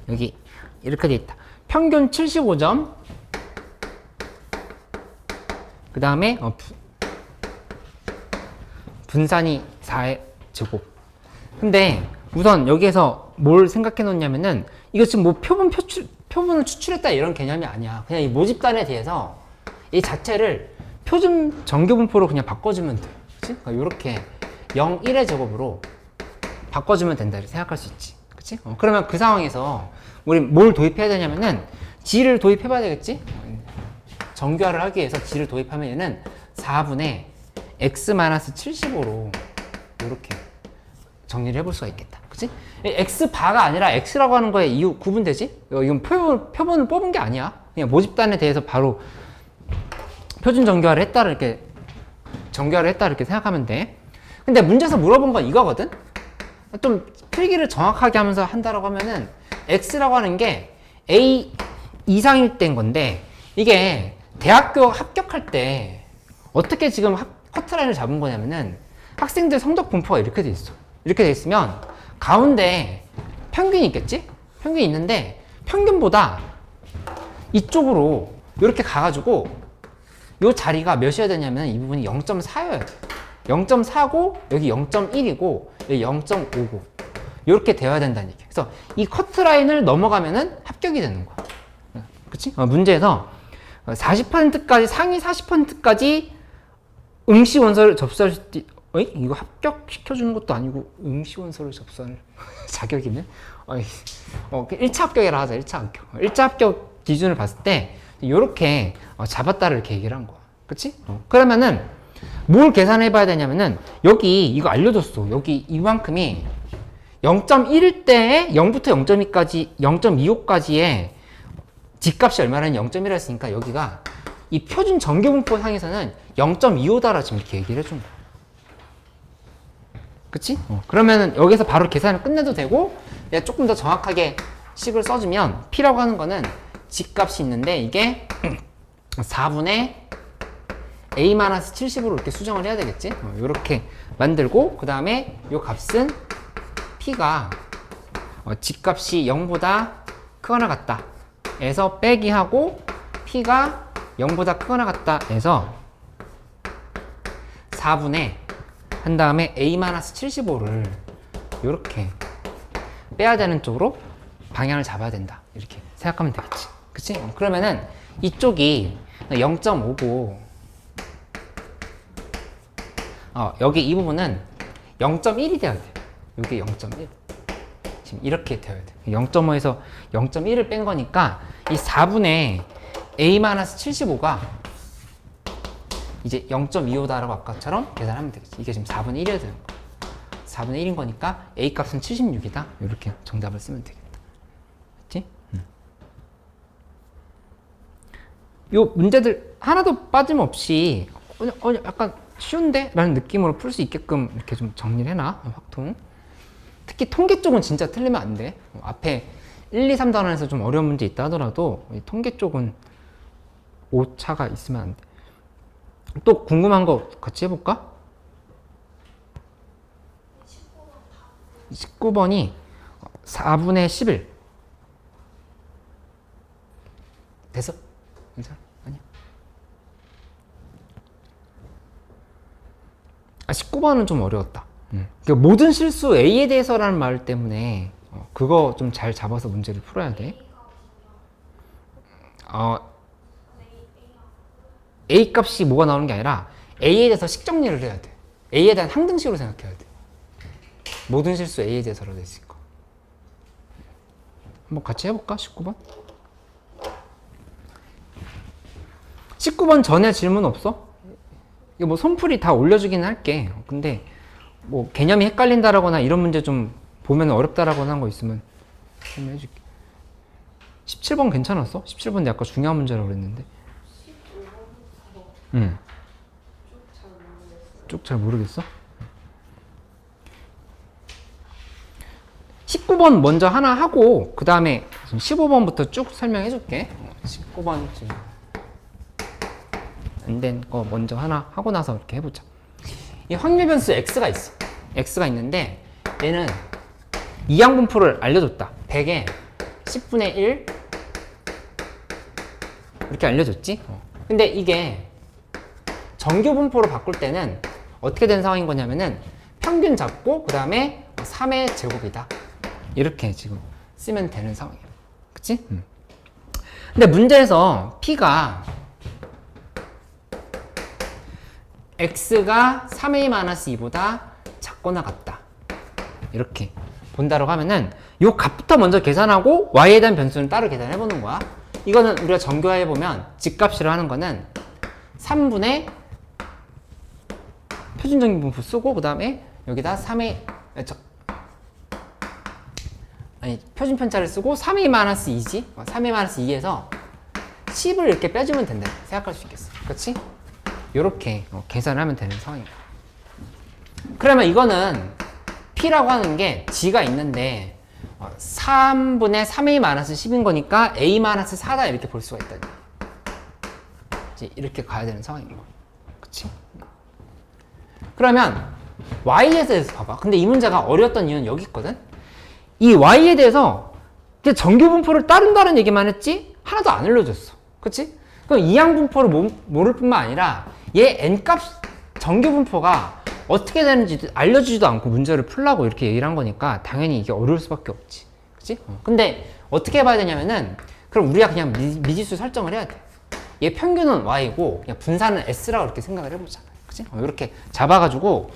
여기 이렇게 돼 있다. 평균 75점. 그 다음에 분산이 4의 제곱. 근데 우선 여기에서 뭘 생각해 놓냐면은 이거 지금 뭐 표분을 추출했다 이런 개념이 아니야. 그냥 이 모집단에 대해서 이 자체를 표준 정교분포로 그냥 바꿔주면 돼. 그치? 그러니까 이렇게 0, 1의 제곱으로 바꿔주면 된다 이렇게 생각할 수 있지. 그치? 그러면 그 상황에서 우리 뭘 도입해야 되냐면은 g를 도입해 봐야 되겠지? 정교화를 하기 위해서 g를 도입하면 얘는 4분의 x-75로 이렇게 정리를 해볼 수가 있겠다. 그치? x바가 아니라 x라고 하는 거에 이유 구분되지? 이건 표본을 뽑은 게 아니야. 그냥 모집단에 대해서 바로 표준 정교화를 했다 이렇게 생각하면 돼. 근데 문제에서 물어본 건 이거거든? 좀 필기를 정확하게 하면서 한다라고 하면은 x라고 하는 게 a 이상일 때인 건데 이게 대학교 합격할 때 어떻게 지금 커트라인을 잡은 거냐면은 학생들 성적 분포가 이렇게 돼 있어. 이렇게 돼 있으면 가운데 평균이 있겠지? 평균이 있는데 평균보다 이쪽으로 이렇게 가가지고 이 자리가 몇이어야 되냐면 이 부분이 0.4여야 돼. 0.4고 여기 0.1이고 여기 0.5고 이렇게 되어야 된다는 얘기야. 그래서 이 커트라인을 넘어가면은 합격이 되는 거야. 그치? 문제에서 40%까지 상위 40%까지 응시 원서를 접수할 수 있... 이거 합격시켜주는 것도 아니고 응시 원서를 접수할 자격이네? 1차 합격이라 하자. 1차 합격. 1차 합격 기준을 봤을 때 이렇게 잡았다를 이렇게 얘기를 한 거야. 그치? 그러면은 뭘 계산해 봐야 되냐면은 여기 이거 알려줬어. 여기 이만큼이 0.1일 때에 0부터 0.2까지 0.25까지의 G값이 얼마라는 0.1을 했으니까 여기가 이 표준 정교분포 상에서는 0.25다라 지금 이렇게 얘기를 해준 거야. 그치? 그러면은 여기서 바로 계산을 끝내도 되고 내가 조금 더 정확하게 식을 써주면 P라고 하는 거는 G값이 있는데 이게 4분의 A-70으로 이렇게 수정을 해야 되겠지? 이렇게 만들고 그 다음에 이 값은 P가 G값이 0보다 크거나 같다 에서 빼기 하고 P가 0보다 크거나 같다 에서 4분의 한 다음에 A-75를 이렇게 빼야 되는 쪽으로 방향을 잡아야 된다 이렇게 생각하면 되겠지. 그치? 그러면은 이쪽이 0.5고 여기 이 부분은 0.1이 돼야 돼. 여기 0.1 지금 이렇게 되어야 돼. 0.5에서 0.1을 뺀 거니까 이 4분의 A-75가 이제 0.25다라고 아까처럼 계산하면 되겠지. 이게 지금 4분의 1이어야 되는 거야. 4분의 1인 거니까 A 값은 76이다. 이렇게 정답을 쓰면 되겠다. 그치? 요 문제들 하나도 빠짐없이 약간 쉬운데? 라는 느낌으로 풀 수 있게끔 이렇게 좀 정리를 해놔. 확통. 특히 통계 쪽은 진짜 틀리면 안 돼. 앞에 1, 2, 3단원에서 좀 어려운 문제 있다 하더라도 이 통계 쪽은 오차가 있으면 안 돼. 또 궁금한 거 같이 해볼까? 19번이 4분의 11 됐어? 괜찮아? 아니야? 19번은 좀 어려웠다. 그러니까 모든 실수 A에 대해서라는 말 때문에 그거 좀 잘 잡아서 문제를 풀어야 돼. A 값이 뭐가 나오는 게 아니라 A에 대해서 식 정리를 해야 돼. A에 대한 항등식으로 생각해야 돼. 모든 실수 A에 대해서로 돼 있으니까. 한번 같이 해볼까? 19번. 19번 전에 질문 없어? 이거 뭐 손풀이 다 올려주긴 할게. 근데 뭐 개념이 헷갈린다라거나 이런 문제 좀 보면 어렵다라거나 한 거 있으면 설명해줄게. 17번 괜찮았어? 17번 내 아까 중요한 문제라고 그랬는데. 응. 쭉 잘 모르겠어? 19번 먼저 하나 하고 그 다음에 15번부터 쭉 설명해 줄게. 19번 지금 안 된 거 먼저 하나 하고 나서 이렇게 해보자. 이 확률 변수 x가 있어. x가 있는데 얘는 이항분포를 알려줬다. 100에 10분의 1 이렇게 알려줬지. 근데 이게 정규분포로 바꿀 때는 어떻게 된 상황인 거냐면은 평균 잡고 그 다음에 3의 제곱이다. 이렇게 지금 쓰면 되는 상황이야. 그치? 근데 문제에서 P가 X가 3A-2보다 작거나 같다. 이렇게 본다라고 하면은 요 값부터 먼저 계산하고 Y에 대한 변수는 따로 계산해 보는 거야. 이거는 우리가 정교화해 보면 G값이라 하는 거는 3분의 표준정규분포 쓰고 그 다음에 여기다 3A 표준 편차를 쓰고 3A-2지 3A-2에서 10을 이렇게 빼주면 된다 생각할 수 있겠어. 그렇지? 요렇게 계산을 하면 되는 상황이야. 그러면 이거는 P라고 하는 게 G가 있는데 3분의 3A-10인 거니까 A-4다 이렇게 볼 수가 있다. 이제 이렇게 가야 되는 상황인 거야. 그치? 그러면 Y에 대해서 봐봐. 근데 이 문제가 어려웠던 이유는 여기 있거든? 이 Y에 대해서 정규분포를 따른다는 얘기만 했지 하나도 안 알려줬어. 그치? 그럼 이항분포를 모를 뿐만 아니라 얘 N값 정규분포가 어떻게 되는지 알려주지도 않고 문제를 풀라고 이렇게 얘기를 한 거니까 당연히 이게 어려울 수밖에 없지. 그치? 근데 어떻게 해봐야 되냐면은 그럼 우리가 그냥 미지수 설정을 해야 돼. 얘 평균은 Y고 그냥 분산은 S라고 이렇게 생각을 해보자. 그치? 이렇게 잡아가지고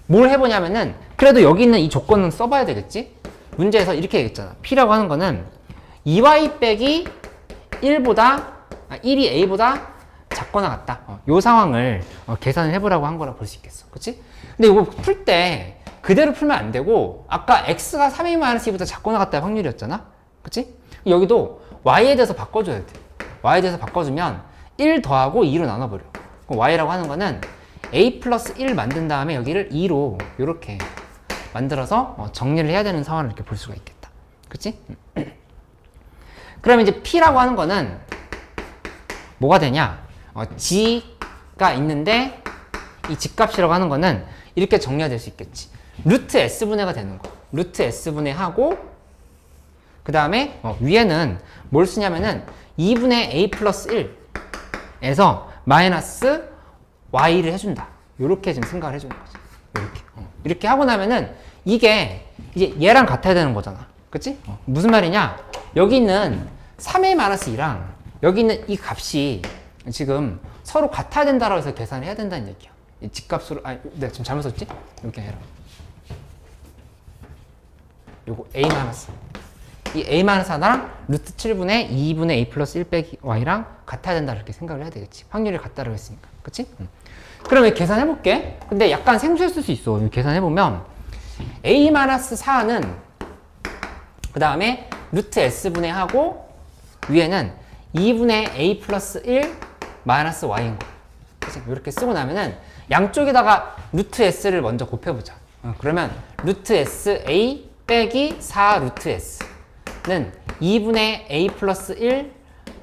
뭘 해보냐면은 그래도 여기 있는 이 조건은 써봐야 되겠지? 문제에서 이렇게 얘기했잖아. P라고 하는 거는 2Y 빼기 1이 A보다 작거나 같다. 요 상황을 계산을 해보라고 한 거라 볼 수 있겠어. 그치? 근데 이거 풀 때 그대로 풀면 안 되고 아까 X가 3A-2보다 작거나 같다 확률이었잖아? 그치? 여기도 Y에 대해서 바꿔줘야 돼. Y에 대해서 바꿔주면 1 더하고 2로 나눠버려. 그럼 Y라고 하는 거는 A 플러스 1 만든 다음에 여기를 2로 이렇게 만들어서 정리를 해야 되는 상황을 이렇게 볼 수가 있겠다. 그치? 그러면 이제 P라고 하는 거는 뭐가 되냐? G S가 있는데 이 집값이라고 하는 거는 이렇게 정리가 될 수 있겠지. 루트 S분해가 되는 거. 루트 S분해하고 그 다음에 위에는 뭘 쓰냐면은 2분의 A 플러스 1에서 마이너스 Y를 해준다. 이렇게 지금 생각을 해주는 거지. 이렇게. 이렇게 하고 나면은 이게 이제 얘랑 같아야 되는 거잖아. 그치? 무슨 말이냐? 여기 있는 3A 마이너스 2랑 여기 있는 이 값이 지금 서로 같아야 된다라고 해서 계산을 해야 된다는 얘기야. 이 집값으로, 내가 지금 잘못 썼지? 이렇게 해라. 요거 A 마이너스. 이 A 마이너스 하나랑 루트 7분의 2분의 A 플러스 1 빼기 Y랑 같아야 된다 이렇게 생각을 해야 되겠지. 확률이 같다라고 했으니까. 그치? 그러면 계산해볼게. 근데 약간 생소했을 수 있어. 계산해보면 A 마이너스 4는 그 다음에 루트 S분의 하고 위에는 2분의 A 플러스 1 마이너스 Y인 거. 그치? 이렇게 쓰고 나면은 양쪽에다가 루트 S를 먼저 곱해보자. 그러면 루트 S A 빼기 4 루트 S는 2분의 A 플러스 1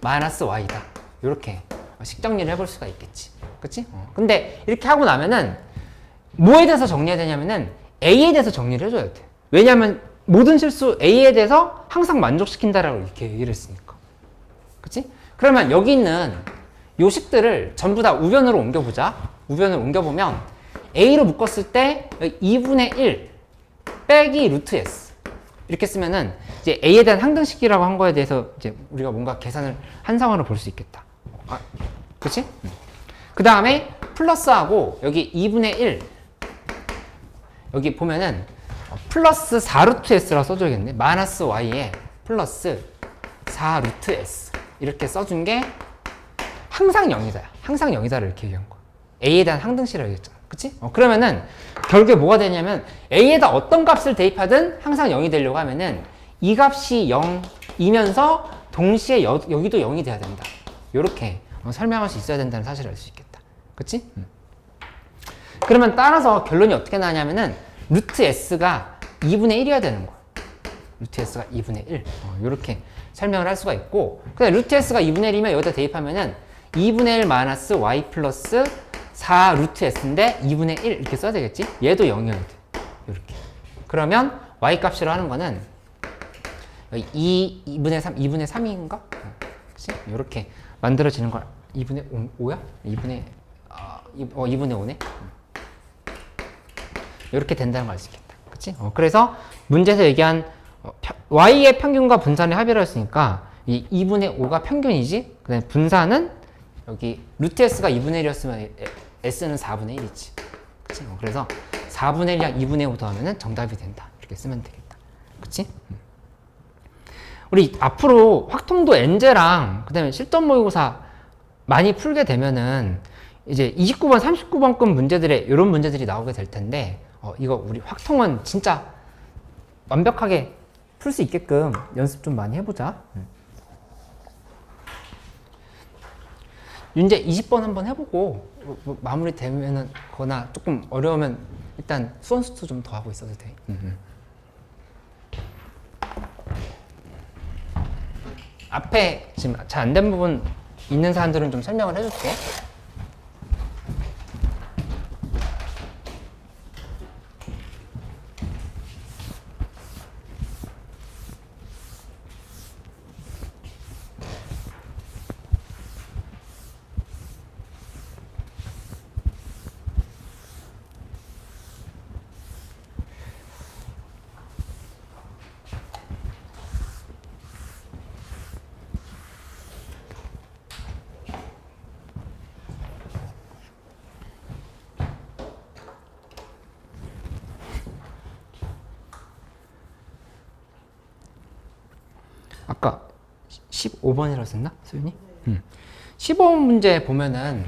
마이너스 Y다. 이렇게 식정리를 해볼 수가 있겠지. 그치? 근데 이렇게 하고 나면은 뭐에 대해서 정리해야 되냐면은 A에 대해서 정리를 해줘야 돼. 왜냐면 모든 실수 A에 대해서 항상 만족시킨다라고 이렇게 얘기를 했으니까. 그치? 그러면 여기 있는 요식들을 전부 다 우변으로 옮겨보자. 우변을 옮겨보면 A로 묶었을 때 2분의 1 빼기 루트 S 이렇게 쓰면은 이제 A에 대한 항등식이라고 한 거에 대해서 이제 우리가 뭔가 계산을 한상으로 볼 수 있겠다. 그치? 그 다음에 플러스하고 여기 2분의 1 여기 보면은 플러스 4루트 S라고 써줘야겠네. 마이너스 Y에 플러스 4루트 S 이렇게 써준 게 항상 0이다. 항상 0이다를 이렇게 얘기한 거야. A에 대한 항등식이라고 했잖아. 그치? 그러면은 결국에 뭐가 되냐면 A에다 어떤 값을 대입하든 항상 0이 되려고 하면은 이 값이 0이면서 동시에 여기도 0이 돼야 된다. 요렇게 설명할 수 있어야 된다는 사실을 알 수 있겠다. 그치? 그러면 따라서 결론이 어떻게 나냐면은 루트 S가 2분의 1이어야 되는 거야. 루트 S가 2분의 1. 요렇게 설명을 할 수가 있고 근데 루트 S가 2분의 1이면 여기다 대입하면은 2분의 1 마이너스 Y 플러스 4 루트 S인데 2분의 1 이렇게 써야 되겠지? 얘도 0이어야 돼. 이렇게. 그러면 Y 값이라 하는 거는 2분의 3, 2분의 3인가? 그치? 이렇게 만들어지는 걸 2분의 5야? 2분의 5네? 이렇게 된다는 걸 알 수 있겠다. 그치? 그래서 문제에서 얘기한 Y의 평균과 분산의 합이라고 했으니까 이 2분의 5가 평균이지? 그 다음에 분산은 여기 루트 S가 2분의 1이었으면 S는 4분의 1이지. 그치? 그래서 4분의 1이랑 2분의 5 더하면 정답이 된다. 이렇게 쓰면 되겠다. 그치? 우리 앞으로 확통도 N제랑 그 다음에 실전 모의고사 많이 풀게 되면은 이제 29번, 39번급 문제들에 이런 문제들이 나오게 될 텐데 이거 우리 확통은 진짜 완벽하게 풀 수 있게끔 연습 좀 많이 해보자. 윤제 20번 한번 해보고 마무리 되면은 거나 조금 어려우면 일단 수원수투 좀 더 하고 있어도 돼. 앞에 지금 잘 안 된 부분 있는 사람들은 좀 설명을 해줄게. 아까 15번이라고 썼나? 소윤이? 15번 문제 보면은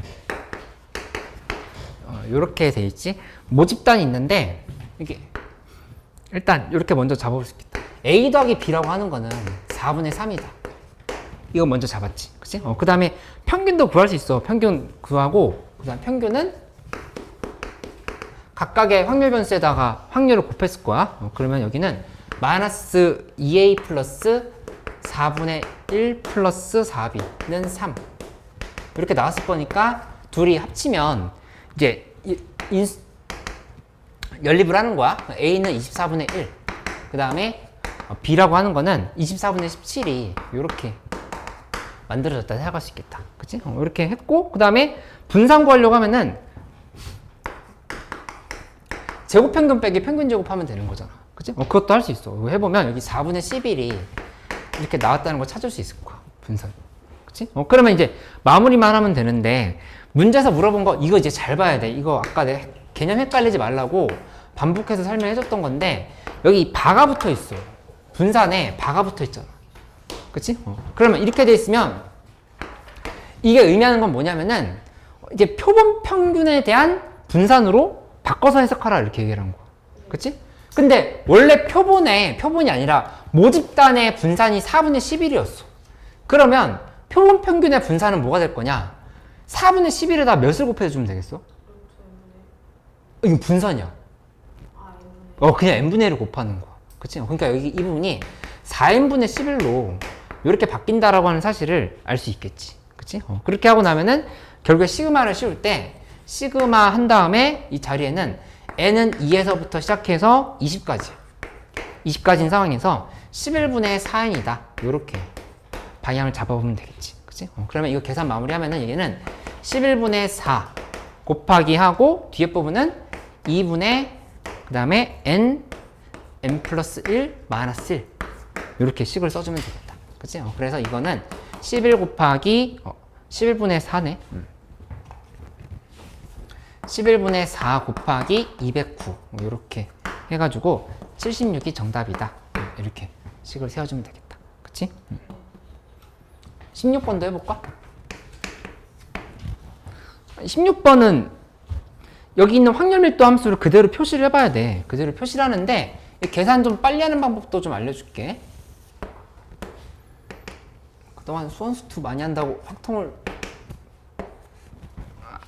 이렇게 돼 있지. 모집단이 있는데 이게 일단 이렇게 먼저 잡아볼 수 있겠다. A 더하기 B라고 하는 거는 4분의 3이다. 이거 먼저 잡았지. 그치? 그 다음에 평균도 구할 수 있어. 평균 구하고 그 다음 평균은 각각의 확률 변수에다가 확률을 곱했을 거야. 그러면 여기는 마이너스 2A 플러스 4분의 1 플러스 4B는 3 이렇게 나왔을 거니까 둘이 합치면 이제 연립을 하는 거야. A는 24분의 1. 그 다음에 B라고 하는 거는 24분의 17이 이렇게 만들어졌다 생각할 수 있겠다. 그치? 이렇게 했고, 그 다음에 분산 구하려고 하면은 제곱평균 빼기 평균 제곱하면 되는 거잖아. 그치? 그것도 할 수 있어. 이거 해보면 여기 4분의 11이 이렇게 나왔다는 걸 찾을 수 있을 거야. 분산. 그치? 그러면 이제 마무리만 하면 되는데, 문제에서 물어본 거, 이거 이제 잘 봐야 돼. 이거 아까 내가 개념 헷갈리지 말라고 반복해서 설명해 줬던 건데, 여기 바가 붙어 있어. 분산에 바가 붙어 있잖아. 그치? 그러면 이렇게 돼 있으면, 이게 의미하는 건 뭐냐면은, 이게 표본 평균에 대한 분산으로 바꿔서 해석하라 이렇게 얘기를 한 거야. 그치? 근데 원래 표본이 아니라 모집단의 분산이 4분의 11이었어. 그러면 표본 평균의 분산은 뭐가 될 거냐? 4분의 11에다 몇을 곱해주면 되겠어? 이거 분산이야. 그냥 n분의 1을 곱하는 거야. 그치? 그러니까 여기 이 부분이 4n분의 11로 이렇게 바뀐다라고 하는 사실을 알 수 있겠지. 그치? 그렇게 하고 나면은 결국에 시그마를 씌울 때 시그마 한 다음에 이 자리에는 n은 2에서부터 시작해서 20까지인 상황에서 11분의 4n이다. 요렇게 방향을 잡아보면 되겠지. 그치? 그러면 이거 계산 마무리하면은 얘는 11분의 4 곱하기 하고 뒤에 부분은 2분의 그 다음에 n 플러스 1 마이너스 1 이렇게 식을 써주면 되겠다. 그치? 그래서 이거는 11 곱하기 11분의 4네. 11분의 4 곱하기 209 이렇게 해가지고 76이 정답이다. 이렇게 식을 세워주면 되겠다. 그치? 16번도 해볼까? 16번은 여기 있는 확률밀도 함수를 그대로 표시를 해봐야 돼. 그대로 표시를 하는데 계산 좀 빨리 하는 방법도 좀 알려줄게. 그동안 수원수투 많이 한다고 확통을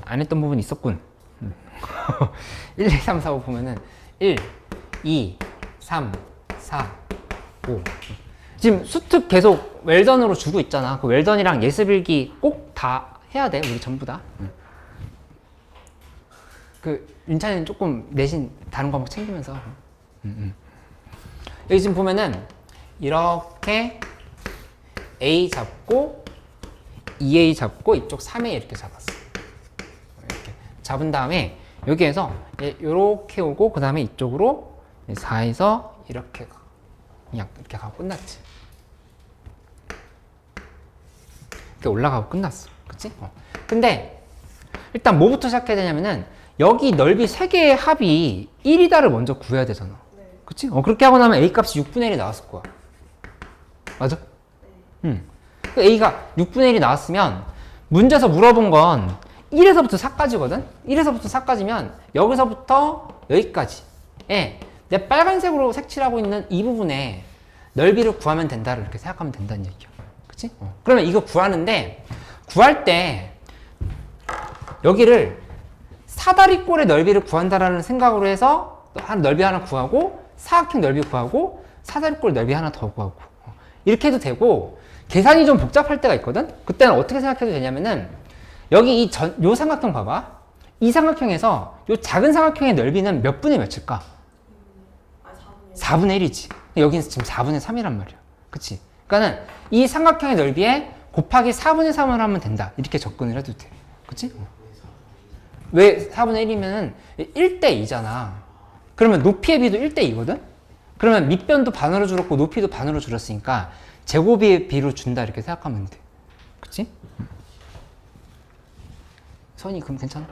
안 했던 부분이 있었군. 1, 2, 3, 4, 5 보면은 1, 2, 3, 4, 5 지금 수특 계속 웰던으로 주고 있잖아. 그 웰던이랑 예습일기 꼭 다 해야 돼. 우리 전부 다. 그 윤찬이는 조금 내신 다른 과목 챙기면서 여기 지금 보면은 이렇게 A 잡고 2A 잡고 이쪽 3A 이렇게 잡았어. 이렇게 잡은 다음에 여기에서 이렇게 오고 그 다음에 이쪽으로 4에서 이렇게 그냥 이렇게 가고 끝났지. 이렇게 올라가고 끝났어. 그치? 근데 일단 뭐부터 시작해야 되냐면은 여기 넓이 3개의 합이 1이다를 먼저 구해야 되잖아. 그치? 그렇게 하고 나면 A 값이 6분의 1이 나왔을 거야. 맞아? A가 6분의 1이 나왔으면 문제에서 물어본 건 1에서부터 4까지거든? 1에서부터 4까지면 여기서부터 여기까지에 내 빨간색으로 색칠하고 있는 이 부분에 넓이를 구하면 된다를 이렇게 생각하면 된다는 얘기야. 그치? 그러면 이거 구하는데 구할 때 여기를 사다리꼴의 넓이를 구한다라는 생각으로 해서 한 넓이 하나 구하고 사각형 넓이 구하고 사다리꼴 넓이 하나 더 구하고 이렇게 해도 되고 계산이 좀 복잡할 때가 있거든? 그때는 어떻게 생각해도 되냐면은 여기 요 삼각형 봐봐. 이 삼각형에서 요 작은 삼각형의 넓이는 몇 분의 몇일까? 4분의 1이지. 여기는 지금 4분의 3이란 말이야. 그치? 그러니까는 이 삼각형의 넓이에 곱하기 4분의 3을 하면 된다. 이렇게 접근을 해도 돼. 그치? 왜 4분의 1이면은 1대 2잖아. 그러면 높이의 비도 1대 2거든? 그러면 밑변도 반으로 줄었고 높이도 반으로 줄었으니까 제곱의 비로 준다 이렇게 생각하면 돼. 그치? 선이 그럼 괜찮아?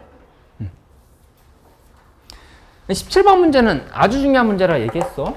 17번 문제는 아주 중요한 문제라 얘기했어.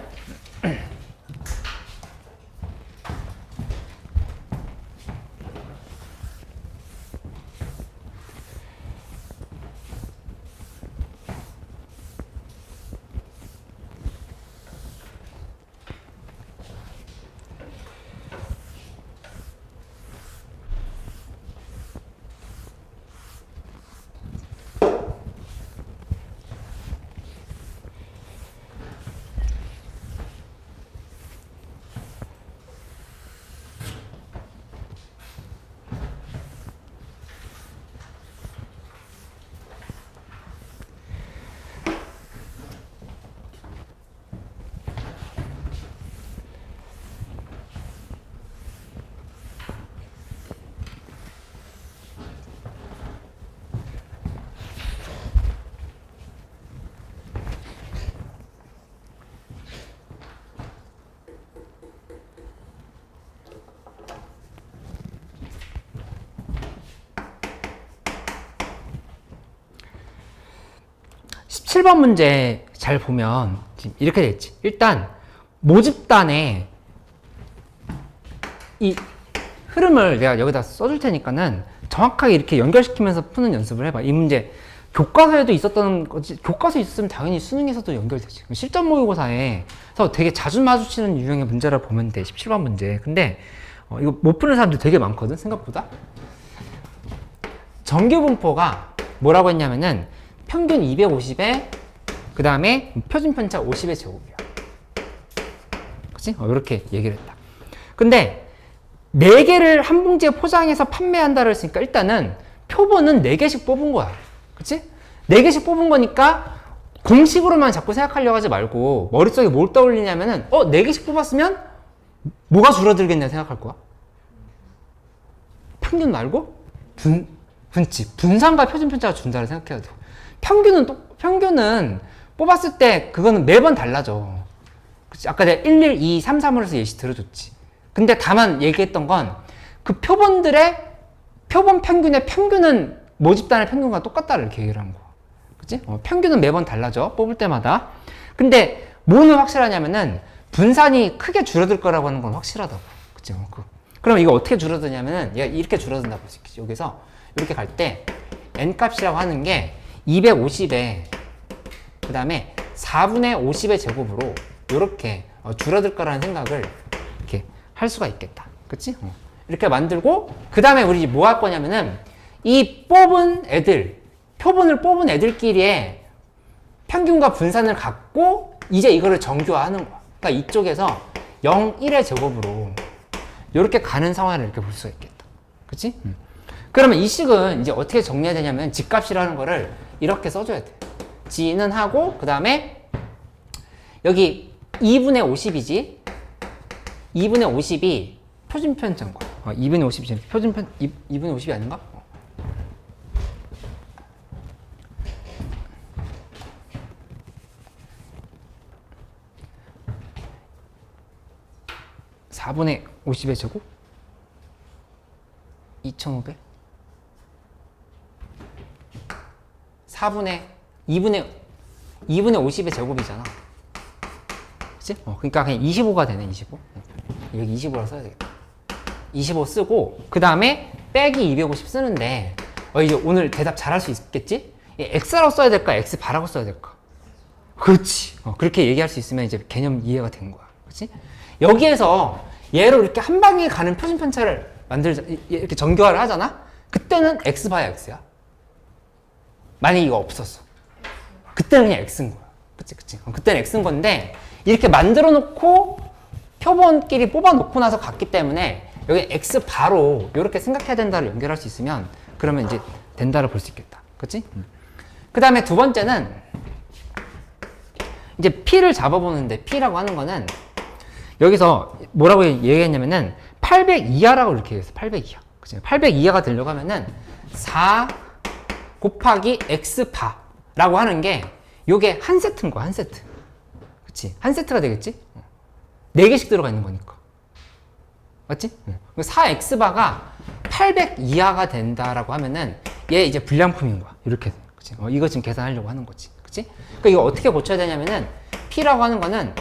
17번 문제 잘 보면 지금 이렇게 돼 있지. 일단 모집단에 이 흐름을 내가 여기다 써줄 테니까는 정확하게 이렇게 연결시키면서 푸는 연습을 해봐. 이 문제 교과서에도 있었던 거지. 교과서에 있었으면 당연히 수능에서도 연결되지. 실전 모의고사에서 되게 자주 마주치는 유형의 문제를 보면 돼. 17번 문제. 근데 이거 못 푸는 사람들 되게 많거든, 생각보다. 정규분포가 뭐라고 했냐면은 평균 250에 그 다음에 표준편차 50의 제곱이야. 그치? 이렇게 얘기를 했다. 근데 4개를 한 봉지에 포장해서 판매한다를 했으니까 일단은 표본은 4개씩 뽑은 거야. 그치? 4개씩 뽑은 거니까 공식으로만 자꾸 생각하려고 하지 말고 머릿속에 뭘 떠올리냐면은 4개씩 뽑았으면 뭐가 줄어들겠냐 생각할 거야. 평균 말고 분치, 분산과 표준편차가 준다를 생각해야 돼. 평균은 뽑았을 때 그거는 매번 달라져. 그치? 아까 내가 1, 1, 2, 3, 3으로 해서 예시 들어줬지. 근데 다만 얘기했던 건 그 표본들의 표본 평균의 평균은 모집단의 평균과 똑같다를 이렇게 얘기를 한 거야. 그치? 평균은 매번 달라져. 뽑을 때마다. 근데 뭐는 확실하냐면은 분산이 크게 줄어들 거라고 하는 건 확실하다고. 그치? 그럼 이거 어떻게 줄어드냐면은 얘가 이렇게 줄어든다고 볼 수 있겠지. 여기서 이렇게 갈 때 n 값이라고 하는 게 250에 그 다음에 4분의 50의 제곱으로 이렇게 줄어들 거라는 생각을 이렇게 할 수가 있겠다. 그치? 이렇게 만들고 그 다음에 우리 뭐 할 거냐면은 이 뽑은 애들, 표본을 뽑은 애들끼리의 평균과 분산을 갖고 이제 이거를 정규화하는 거야. 그러니까 이쪽에서 0, 1의 제곱으로 이렇게 가는 상황을 이렇게 볼 수가 있겠다. 그치? 그러면 이 식은 이제 어떻게 정리해야 되냐면 집값이라는 거를 이렇게 써줘야 돼. 지는 하고 그 다음에 여기 2분의 50이지. 2분의 50이 표준편차인 거야. 2분의 50이 표준편 2분의 50이 아닌가? 4분의 50의 제곱? 2500? 2분의 50의 제곱이잖아. 그치? 그러니까 그냥 25가 되네, 25. 여기 25라고 써야 되겠다. 25 쓰고, 그 다음에 빼기 250 쓰는데, 이제 오늘 대답 잘할 수 있겠지? x라고 써야 될까? x바라고 써야 될까? 그렇지. 그렇게 얘기할 수 있으면 이제 개념 이해가 된 거야. 그치? 여기에서 얘로 이렇게 한 방에 가는 표준편차를 만들자, 이렇게 정교화를 하잖아? 그때는 x 바야 x야. 만약에 이거 없었어. 그때는 그냥 x인 거야. 그치? 그때는 x인 건데, 이렇게 만들어 놓고 표본끼리 뽑아 놓고 나서 갔기 때문에 여기 x 바로 이렇게 생각해야 된다를 연결할 수 있으면 그러면 이제 된다를 볼 수 있겠다. 그치? 그 다음에 두 번째는 이제 p를 잡아보는데 p라고 하는 거는 여기서 뭐라고 얘기했냐면은 800 이하라고 이렇게 얘기했어. 800 이하. 그치? 800 이하가 되려고 하면은 4 곱하기 x 바라고 하는 게 요게 한 세트인 거야. 한 세트. 그치? 한 세트가 되겠지? 4개씩 들어가 있는 거니까. 맞지? 4x바가 800 이하가 된다라고 하면은 얘 이제 불량품인 거야. 이렇게. 그치? 이거 지금 계산하려고 하는 거지. 그치? 그러니까 이거 어떻게 고쳐야 되냐면은 p라고 하는 거는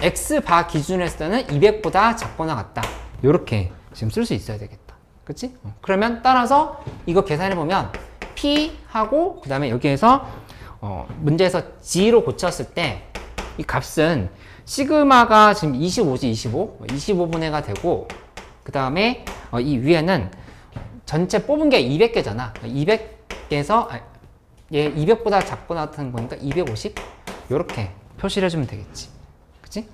x바 기준으로 했을 때는 200보다 작거나 같다. 요렇게 지금 쓸 수 있어야 되겠다. 그치? 그러면 따라서 이거 계산해 보면 p 하고 그 다음에 여기에서 문제에서 g로 고쳤을 때 이 값은 시그마가 지금 25지 25 25분의가 되고 그 다음에 이 위에는 전체 뽑은 게 200개잖아 200개에서 얘 200보다 작거나 같은 거니까 250 요렇게 표시를 해주면 되겠지. 그치?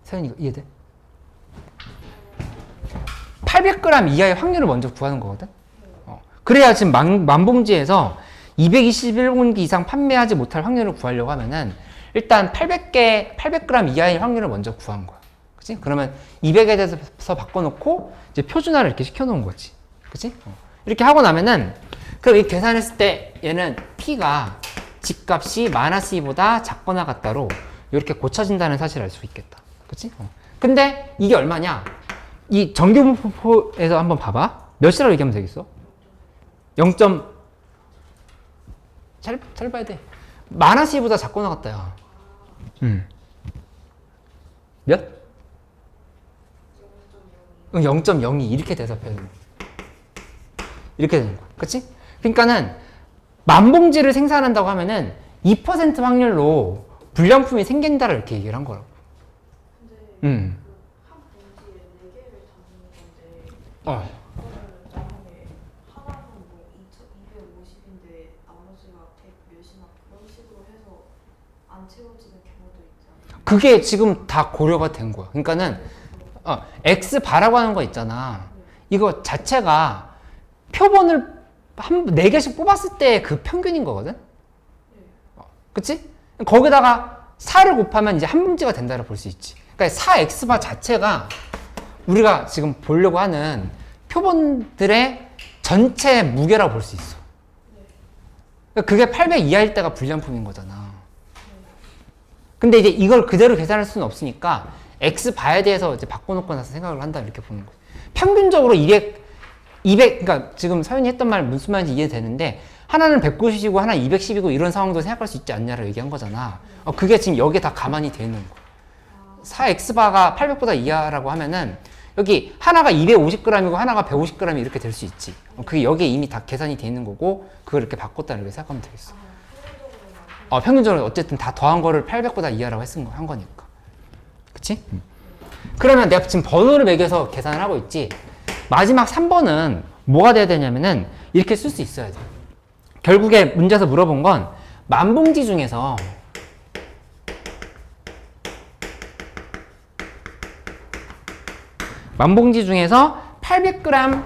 세연이 이거 이해돼? 800g 이하의 확률을 먼저 구하는 거거든. 그래야 지금 만봉지에서 221분기 이상 판매하지 못할 확률을 구하려고 하면은 일단 800g 이하의 확률을 먼저 구한 거야. 그치? 그러면 200에 대해서 바꿔놓고 이제 표준화를 이렇게 시켜놓은 거지. 그치? 이렇게 하고 나면은 그럼 이 계산했을 때 얘는 P가 집값이 마이너스 2보다 작거나 같다로 이렇게 고쳐진다는 사실을 알 수 있겠다. 그치? 근데 이게 얼마냐? 이 정규분포에서 한번 봐봐. 몇이라고 얘기하면 되겠어? 0. 잘 봐야 돼. 마이너스 2보다 작고 나갔다, 야. 몇? 0.02 이렇게 대답해야 돼. 이렇게 되는 거야. 그치? 그러니까는 만봉지를 생산한다고 하면은 2% 확률로 불량품이 생긴다를 이렇게 얘기를 한 거라고. 근데 한 봉지에 4개를 담는 건데 어. 그거를 만약에 하나는 뭐 250인데 나머지가 100 몇이나 그런 식으로 해서 안 채워지는 경우도 있잖아요. 그게 지금 다 고려가 된 거야. 그러니까는 X바라고 하는 거 있잖아. 이거 자체가 표본을 4개씩 뽑았을 때 그 평균인 거거든? 그치? 거기다가 4를 곱하면 이제 한 봉지가 된다를 볼 수 있지. 그러니까 4X바 자체가 우리가 지금 보려고 하는 표본들의 전체 무게라고 볼 수 있어. 그러니까 그게 800 이하일 때가 불량품인 거잖아. 근데 이제 이걸 그대로 계산할 수는 없으니까 X바에 대해서 이제 바꿔놓고 나서 생각을 한다 이렇게 보는 거야. 평균적으로 200, 그러니까 지금 서윤이 했던 말 무슨 말인지 이해되는데 하나는 190이고 하나 210이고 이런 상황도 생각할 수 있지 않냐라고 얘기한 거잖아. 그게 지금 여기에 다 가만히 돼 있는 거야. 4X바가 800보다 이하라고 하면은 여기 하나가 250g이고 하나가 150g 이렇게 될 수 있지. 그게 여기에 이미 다 계산이 돼 있는 거고 그걸 이렇게 바꿨다는 게 생각하면 되겠어. 평균적으로 어쨌든 다 더한 거를 800보다 이하라고 한 거니까. 그치? 그러면 내가 지금 번호를 매겨서 계산을 하고 있지. 마지막 3번은 뭐가 돼야 되냐면은 이렇게 쓸 수 있어야 돼. 결국에 문제에서 물어본 건 만봉지 중에서 만봉지 중에서 800g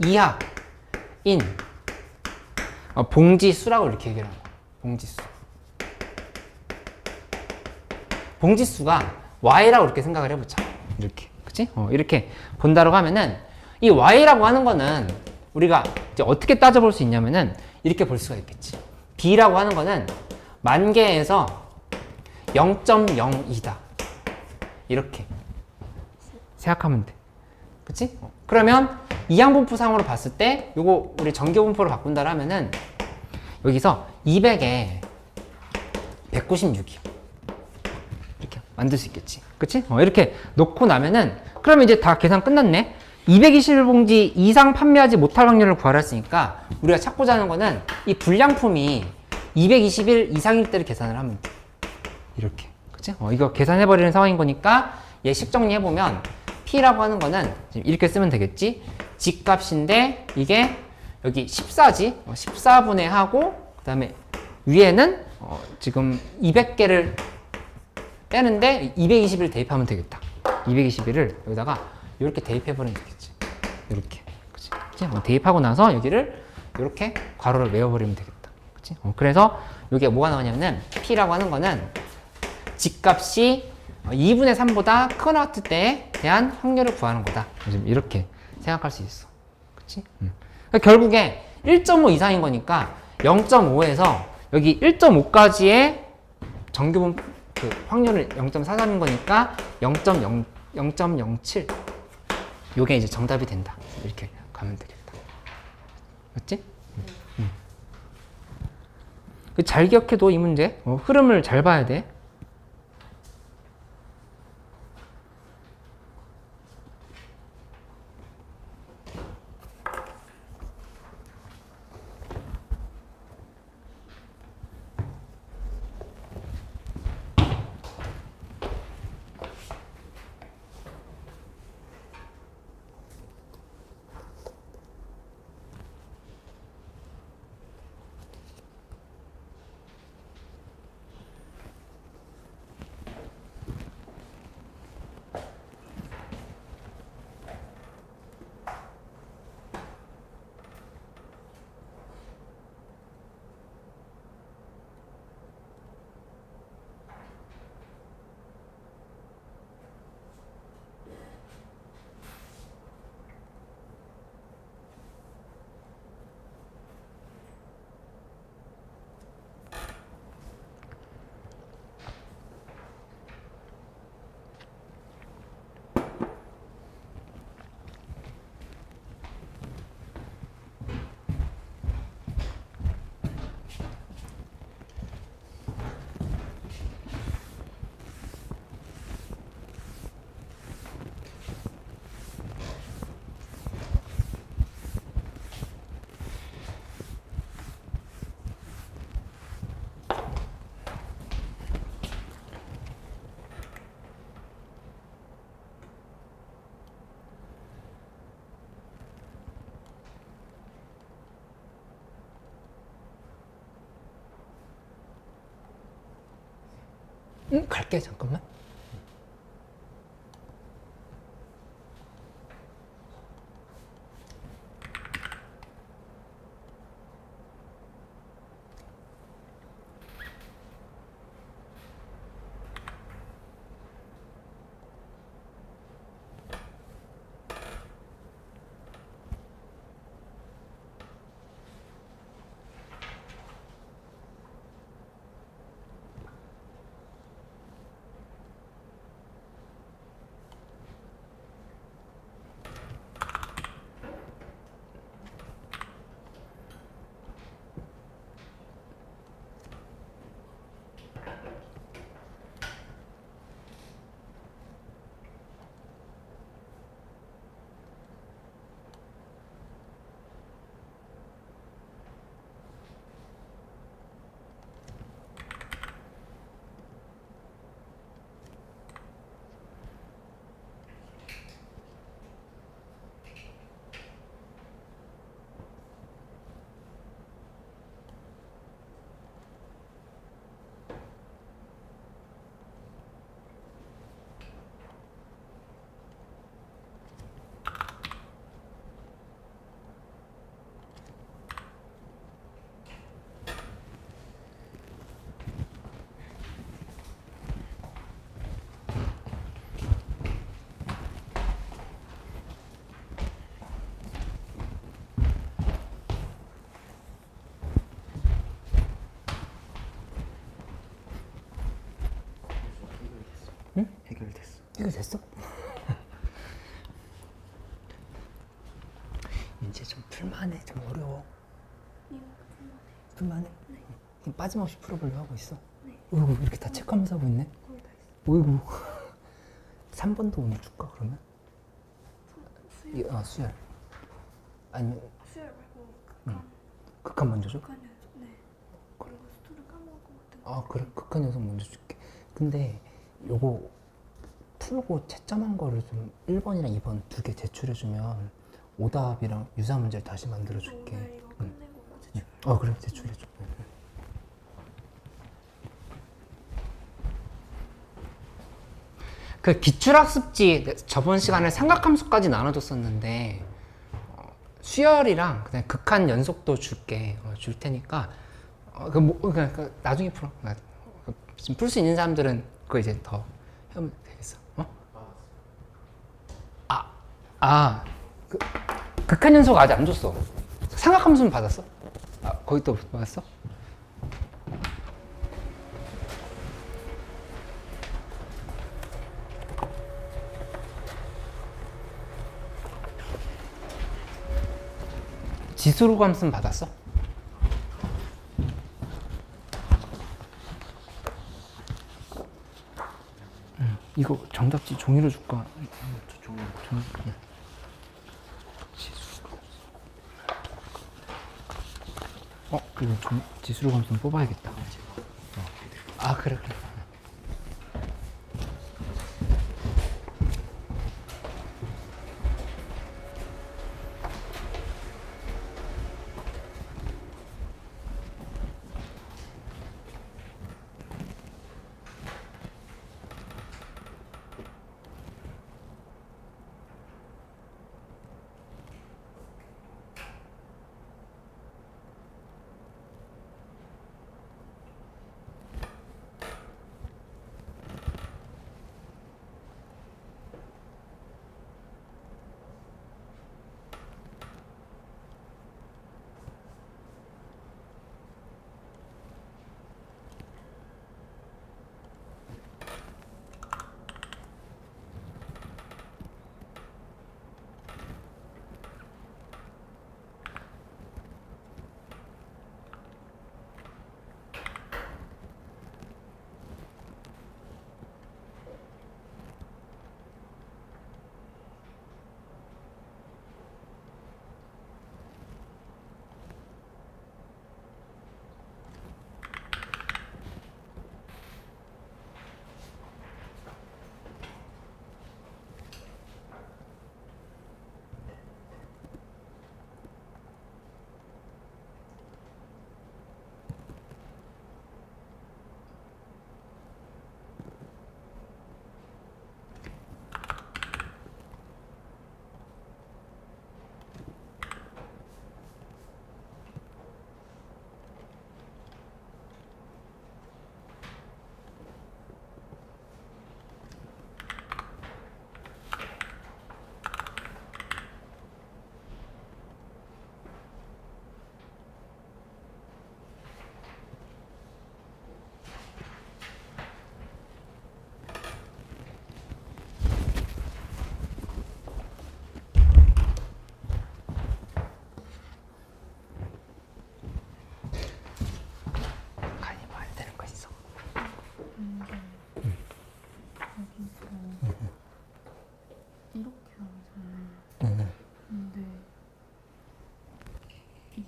이하인 봉지 수라고 이렇게 얘기를 하는 거야. 봉지 수. 봉지 수가 y라고 이렇게 생각을 해보자. 이렇게. 그치? 이렇게 본다라고 하면은 이 y라고 하는 거는 우리가 이제 어떻게 따져볼 수 있냐면은 이렇게 볼 수가 있겠지. b라고 하는 거는 10,000개에서 0.02다. 이렇게 생각하면 돼. 그치? 그러면 이항분포상으로 봤을 때 요거 우리 전교분포로 바꾼다 하면은 여기서 200에 196이요. 이렇게 만들 수 있겠지. 그치? 이렇게 놓고 나면은 그러면 이제 다 계산 끝났네. 221봉지 이상 판매하지 못할 확률을 구하랬으니까 우리가 찾고자 하는 거는 이 불량품이 221 이상일 때를 계산을 하면 돼. 이렇게. 그치? 이거 계산해버리는 상황인 거니까 예식 정리해보면 P라고 하는 거는 지금 이렇게 쓰면 되겠지. G값인데 이게 여기 14지. 14분의 하고 그 다음에 위에는 지금 200개를 빼는데 221 대입하면 되겠다. 221을 여기다가 이렇게 대입해버리면 되겠지. 이렇게. 그치? 대입하고 나서 여기를 이렇게 괄호를 외워버리면 되겠다. 그치? 그래서 이게 뭐가 나오냐면은 P라고 하는 거는 G값이 2분의 3보다 크거나 같을 때에 대한 확률을 구하는 거다. 이렇게 생각할 수 있어. 그치? 그러니까 결국에 1.5 이상인 거니까 0.5에서 여기 1.5까지의 정규분 그 확률을 0.43인 거니까 0.07 요게 이제 정답이 된다. 이렇게 가면 되겠다. 맞지? 잘 기억해도 이 문제 흐름을 잘 봐야 돼. 응, 갈게. 잠깐만. 해결됐어. 이거 됐어? 이제 좀 풀만해. 좀 어려워. 풀만해? 네. 그냥 빠짐없이 풀어보려고 하고 있어? 네. 어이구, 이렇게 다 체크하면서 하고 있네? 거의 다 있어. 어이구. 3번도 오늘 줄까, 그러면? 수열. 수열. 아니면 수열 말고 극한. 극한 먼저 줘? 극한 연습. 네. 그리고 스토리 까먹은 것 같은 아, 그래? 극한 연습 먼저 줄게. 근데 요거 풀고 채점한 거를 좀 1번이랑 2번 두 개 제출해주면 오답이랑 유사 문제를 다시 만들어줄게. 오늘 이거 끝내고 제출. 그래, 제출해줘. 그 기출학습지 저번 시간에 삼각함수까지 나눠줬었는데 수열이랑 그냥 극한 연속도 줄게. 줄 테니까 그 나중에 풀어. 지금 풀 수 있는 사람들은 그거 이제 더 해보면 되겠어. 극한 연속 아직 안 줬어. 삼각함수는 받았어? 거기 또 받았어? 지수로 감수는 받았어? 이거 정답지 종이로 줄까? 저 종이. 이거 지수로 감수는 뽑아야겠다. 그래.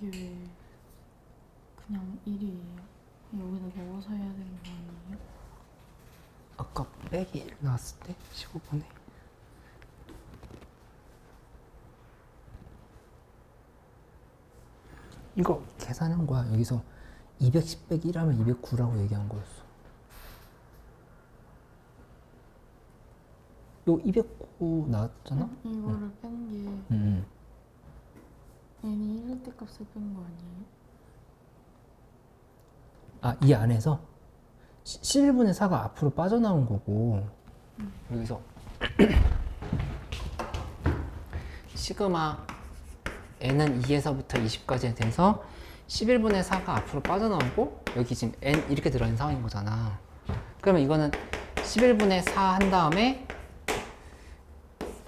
이게 왜 그냥 1이에요? 여기다 넣어서 해야 되는 거 아니에요? 아까 빼기 1 나왔을 때 15분에 이거 계산한 거야. 여기서 210 빼기 1하면 209라고 얘기한 거였어. 요 209 나왔잖아? 이거를 뺀 게 n이 1일 때 값을 뺀 거 아니에요? 아, 이 안에서 11분의 4가 앞으로 빠져나온 거고 여기서 시그마 n은 2에서부터 20까지 돼서 11분의 4가 앞으로 빠져나오고 여기 지금 n 이렇게 들어있는 상황인 거잖아. 그러면 이거는 11분의 4 한 다음에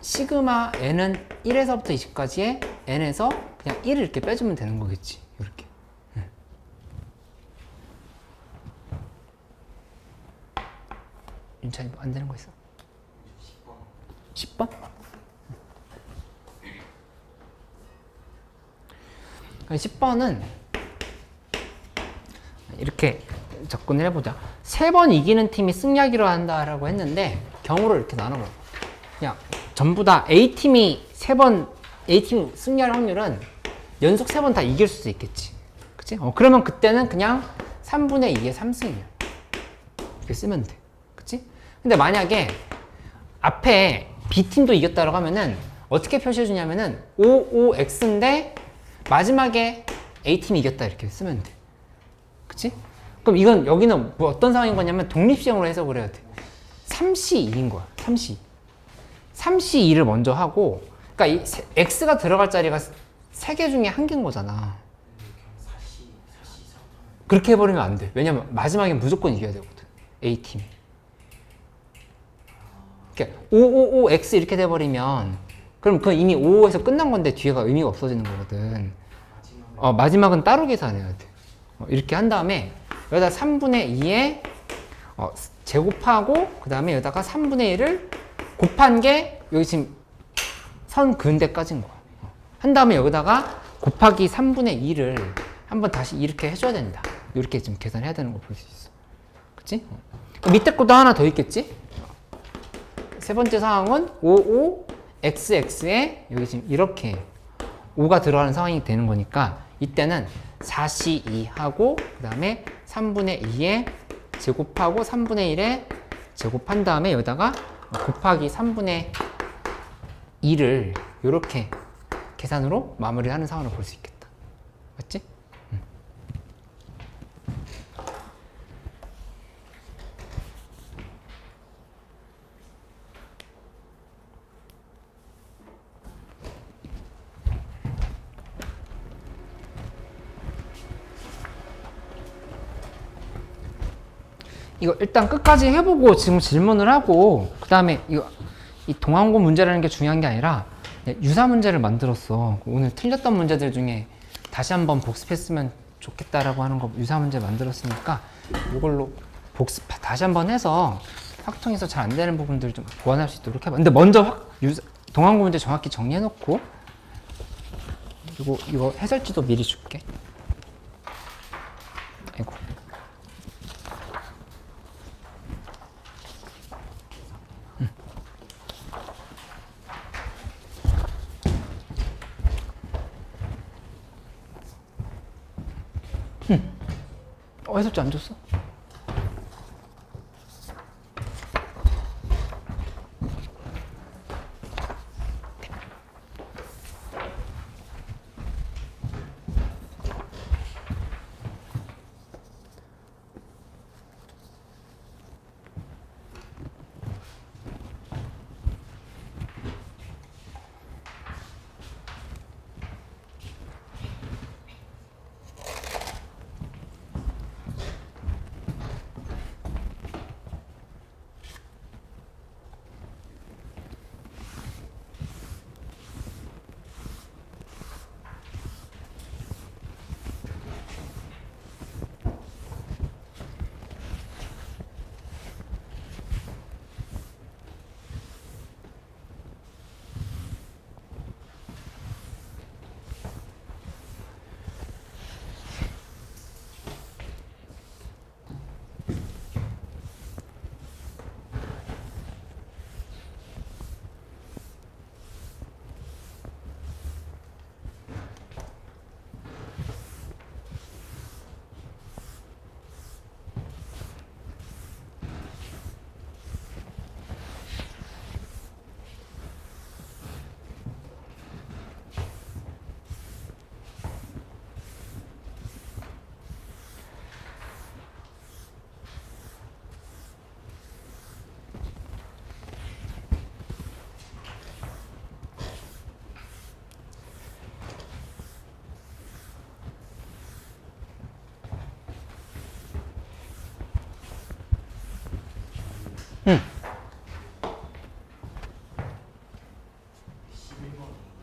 시그마 n은 1에서부터 20까지의 n에서 그냥 1을 이렇게 빼주면 되는 거겠지. 이렇게. 윤찬이 뭐 안 되는 거 있어? 10번? 10번은 이렇게 접근을 해보자. 3번 이기는 팀이 승리하기로 한다라고 했는데 경우를 이렇게 나눠봐. 그냥 전부 다 A팀이 3번 A팀이 승리할 확률은 연속 3번 다 이길 수도 있겠지. 그치? 그러면 그때는 그냥 3분의 2의 3승이야. 이렇게 쓰면 돼. 그치? 근데 만약에 앞에 B팀도 이겼다라고 하면은 어떻게 표시해주냐면은 55X인데 마지막에 A팀이 이겼다 이렇게 쓰면 돼. 그치? 그럼 이건 여기는 뭐 어떤 상황인 거냐면 독립시행으로 해석을 해야 돼. 3C 2인 거야. 3C. 3C 2를 먼저 하고 그러니까 이 X가 들어갈 자리가 3개 중에 1개인 거잖아. 그렇게 해버리면 안 돼. 왜냐면 마지막엔 무조건 이겨야 되거든. A팀이. 그러니까 555X 이렇게 돼버리면 그럼 그건 이미 55에서 끝난 건데 뒤에가 의미가 없어지는 거거든. 마지막은 따로 계산해야 돼. 이렇게 한 다음에 여기다 3분의 2에 제곱하고 그 다음에 여기다가 3분의 1을 곱한 게 여기 지금 선 그은 데까지인 거야. 한 다음에 여기다가 곱하기 3분의 2를 한번 다시 이렇게 해줘야 된다. 이렇게 지금 계산해야 되는 거 볼 수 있어. 그치? 밑에 것도 하나 더 있겠지? 세 번째 상황은 55xx에 여기 지금 이렇게 5가 들어가는 상황이 되는 거니까 이때는 4c2 하고 그 다음에 3분의 2에 제곱하고 3분의 1에 제곱한 다음에 여기다가 곱하기 3분의 2를 이렇게 계산으로 마무리하는 상황을 볼 수 있겠다. 맞지? 이거 일단 끝까지 해보고 지금 질문을 하고 그 다음에 이 동항고 문제라는 게 중요한 게 아니라 유사 문제를 만들었어. 오늘 틀렸던 문제들 중에 다시 한번 복습했으면 좋겠다라고 하는 거 유사 문제 만들었으니까 이걸로 복습 다시 한번 해서 확통해서 잘 안 되는 부분들 좀 보완할 수 있도록 해봐. 근데 먼저 동항고 문제 정확히 정리해놓고 그리고 이거 해설지도 미리 줄게. 아이고. 해설지 안 줬어?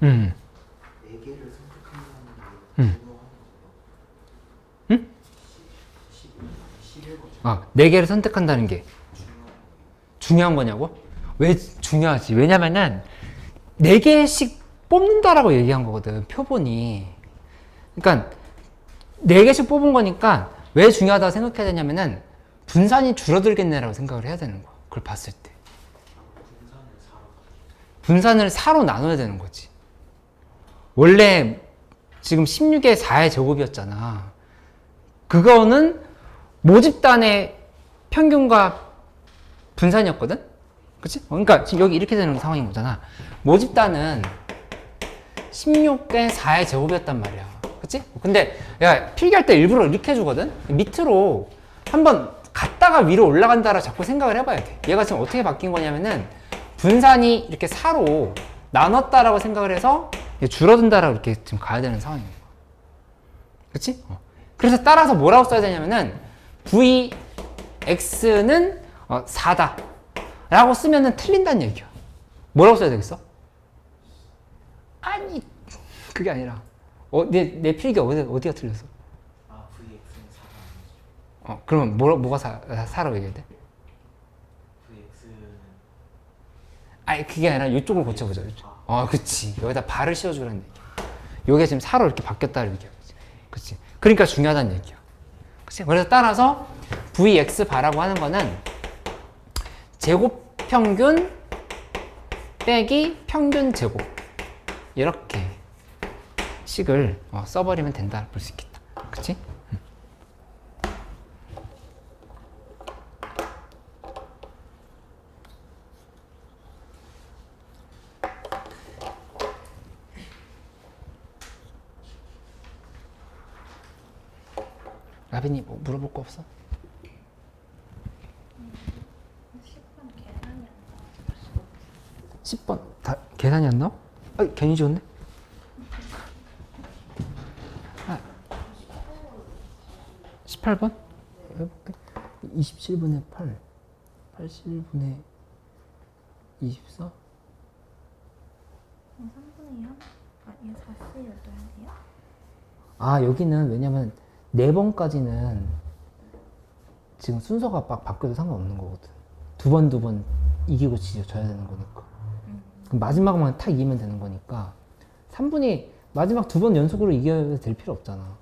음. 네 개를 선택한다는 게 음. 중요한 거예요. 응? 11번 아, 4개를 선택한다는 게 중요한 거냐고? 왜 중요하지? 왜냐면은 4개씩 뽑는다라고 얘기한 거거든, 표본이. 그러니까 4개씩 뽑은 거니까 왜 중요하다고 생각해야 되냐면은 분산이 줄어들겠네라고 생각을 해야 되는 거야. 그걸 봤을 때. 분산을 4로 나눠야 되는 거지. 원래 지금 16의 4의 제곱이었잖아. 그거는 모집단의 평균과 분산이었거든? 그치? 그러니까 지금 여기 이렇게 되는 상황인 거잖아. 모집단은 16대 4의 제곱이었단 말이야. 그치? 근데 야, 필기할 때 일부러 이렇게 해주거든? 밑으로 한번 갔다가 위로 올라간다라 자꾸 생각을 해봐야 돼. 얘가 지금 어떻게 바뀐 거냐면은 분산이 이렇게 4로 나눴다라고 생각을 해서 줄어든다라고 이렇게 지금 가야 되는 상황인 거야. 그치? 그래서 따라서 뭐라고 써야 되냐면은 Vx는 4다 라고 쓰면은 틀린다는 얘기야. 뭐라고 써야 되겠어? 아니 그게 아니라 내 필기 어디가 틀렸어? 아 VX는 4가 아니죠. 그러면 뭐가 4라고 얘기해야 돼? VX는 아니 그게 아니라 이쪽을 고쳐보자. 그치. 여기다 발을 씌워주라는 얘기야. 요게 지금 4로 이렇게 바뀌었다는 얘기야. 그치. 그러니까 중요하다는 얘기야. 그치. 그래서 따라서 Vx 바라고 하는 거는 제곱 평균 빼기 평균 제곱 이렇게 식을 써버리면 된다 볼 수 있겠다. 그치? 라빈이 뭐 물어볼 거 없어? 10번 계산이 안 나와. 10번 다 계산이 안 나와? 괜히 지웠네? 18번? 해볼게. 27분의 8 81분의 24? 3분의 0? 아니 4씩 넣어야 돼요? 여기는 왜냐면 4번까지는 지금 순서가 막 바뀌어도 상관없는 거거든. 두 번 이기고 져야 되는 거니까. 그럼 마지막만 탁 이기면 되는 거니까 3분이 마지막 2번 연속으로 이겨야 될 필요 없잖아.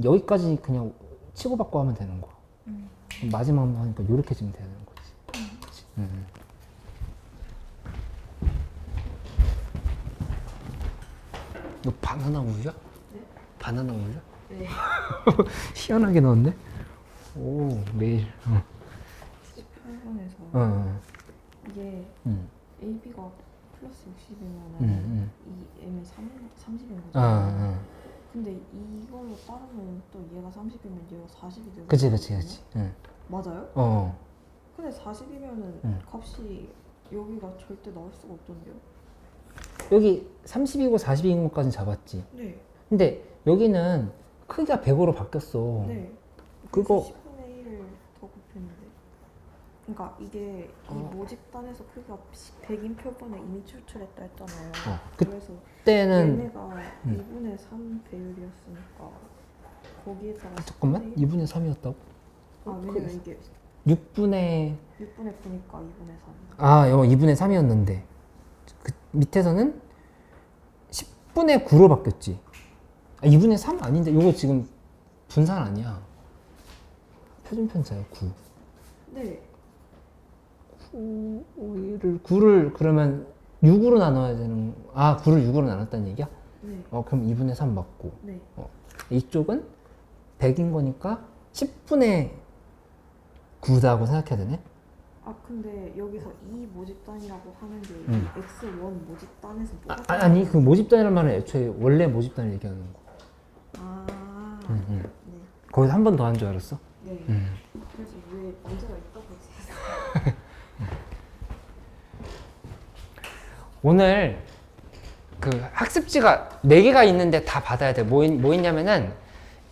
여기까지 그냥 치고받고 하면 되는 거야. 마지막만 하니까 이렇게 지면 되는 거지. 그치? 너 바나나 우유야? 네. 바나나 우유야? 네. 희한하게 넣었네? 오, 매일. 18번에서 이게 AB가 플러스 60이면 이 M이 30인 거잖아요. 근데 이걸로 따르면 또 얘가 30이면 얘가 40이 되고 그치. 맞아요? 근데 40이면은 응. 값이 여기가 절대 나올 수가 없던데요? 여기 30이고 40인 것까지 잡았지. 네. 근데 여기는 크기가 100으로 바뀌었어. 네. 그거- 10분의 1을 더 곱했는데. 그러니까 이게 이 모집단에서 크기가 100인 표본에 이미 출출했다 했잖아요. 그래서 그때는 얘네가 2분의 3 배율이었으니까 거기에다가 잠깐만 10분의 1? 2분의 3이었다고? 왜냐면 이게 6분의 6분의 9니까 2분의 3. 이거 2분의 3이었는데 그 밑에서는 10분의 9로 바뀌었지. 2분의 3 아닌데 이거 지금 분산 아니야. 표준편차야 9. 네. 9를 그러면 6으로 나눠야 되는 9를 6으로 나눴다는 얘기야? 네. 그럼 2분의 3 맞고 네. 이쪽은 100인 거니까 10분의 9다고 생각해야 되네? 근데 여기서 이 모집단이라고 하는 게 X1 모집단에서 아니 그 모집단이란 말은 애초에 원래 모집단을 얘기하는 거. 네. 거기서 한 번 더 한 줄 알았어? 네. 그래서 왜 문제가 있다고 했어요? 오늘 그 학습지가 4개가 있는데 다 받아야 돼. 뭐 있냐면은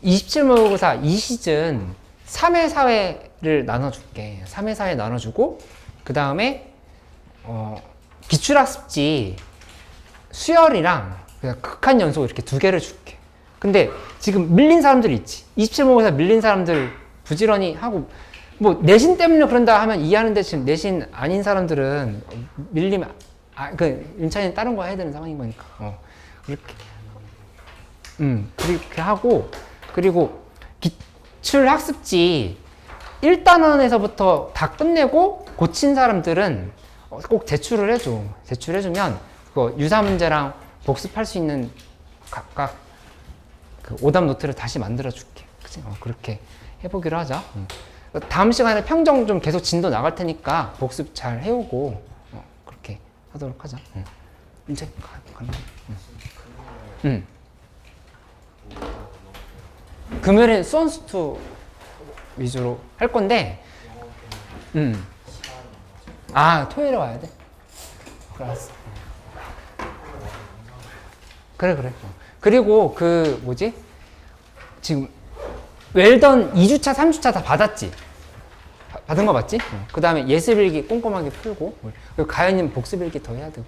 27모의고사 2시즌 3회 사회를 나눠줄게. 3회 사회 나눠주고 그 다음에 기출학습지 수열이랑 그냥 극한 연속 이렇게 2개를 줄게. 근데 지금 밀린 사람들이 있지. 27모의고사 밀린 사람들 부지런히 하고 뭐 내신 때문에 그런다 하면 이해하는데 지금 내신 아닌 사람들은 밀리면 그 윤찬이는 다른 거 해야 되는 상황인 거니까. 그렇게 그렇게 하고 그리고 기출 학습지 1단원에서부터 다 끝내고 고친 사람들은 꼭 제출을 해줘. 제출해주면 그거 유사 문제랑 복습할 수 있는 각각 그 오답 노트를 다시 만들어 줄게. 그치? 그렇게 해보기로 하자. 다음 시간에 평정 좀 계속 진도 나갈 테니까 복습 잘 해오고 그렇게 하도록 하자. 이제 가나? 금요일에 수원수투 위주로 할 건데, 토요일에 와야 돼. 알았어. 그래. 그리고 그 뭐지? 지금 웰던 2주차, 3주차 다 받았지? 받은 거 맞지? 그 다음에 예습일기 꼼꼼하게 풀고, 그리고 가연님 복습일기 더 해야 되고.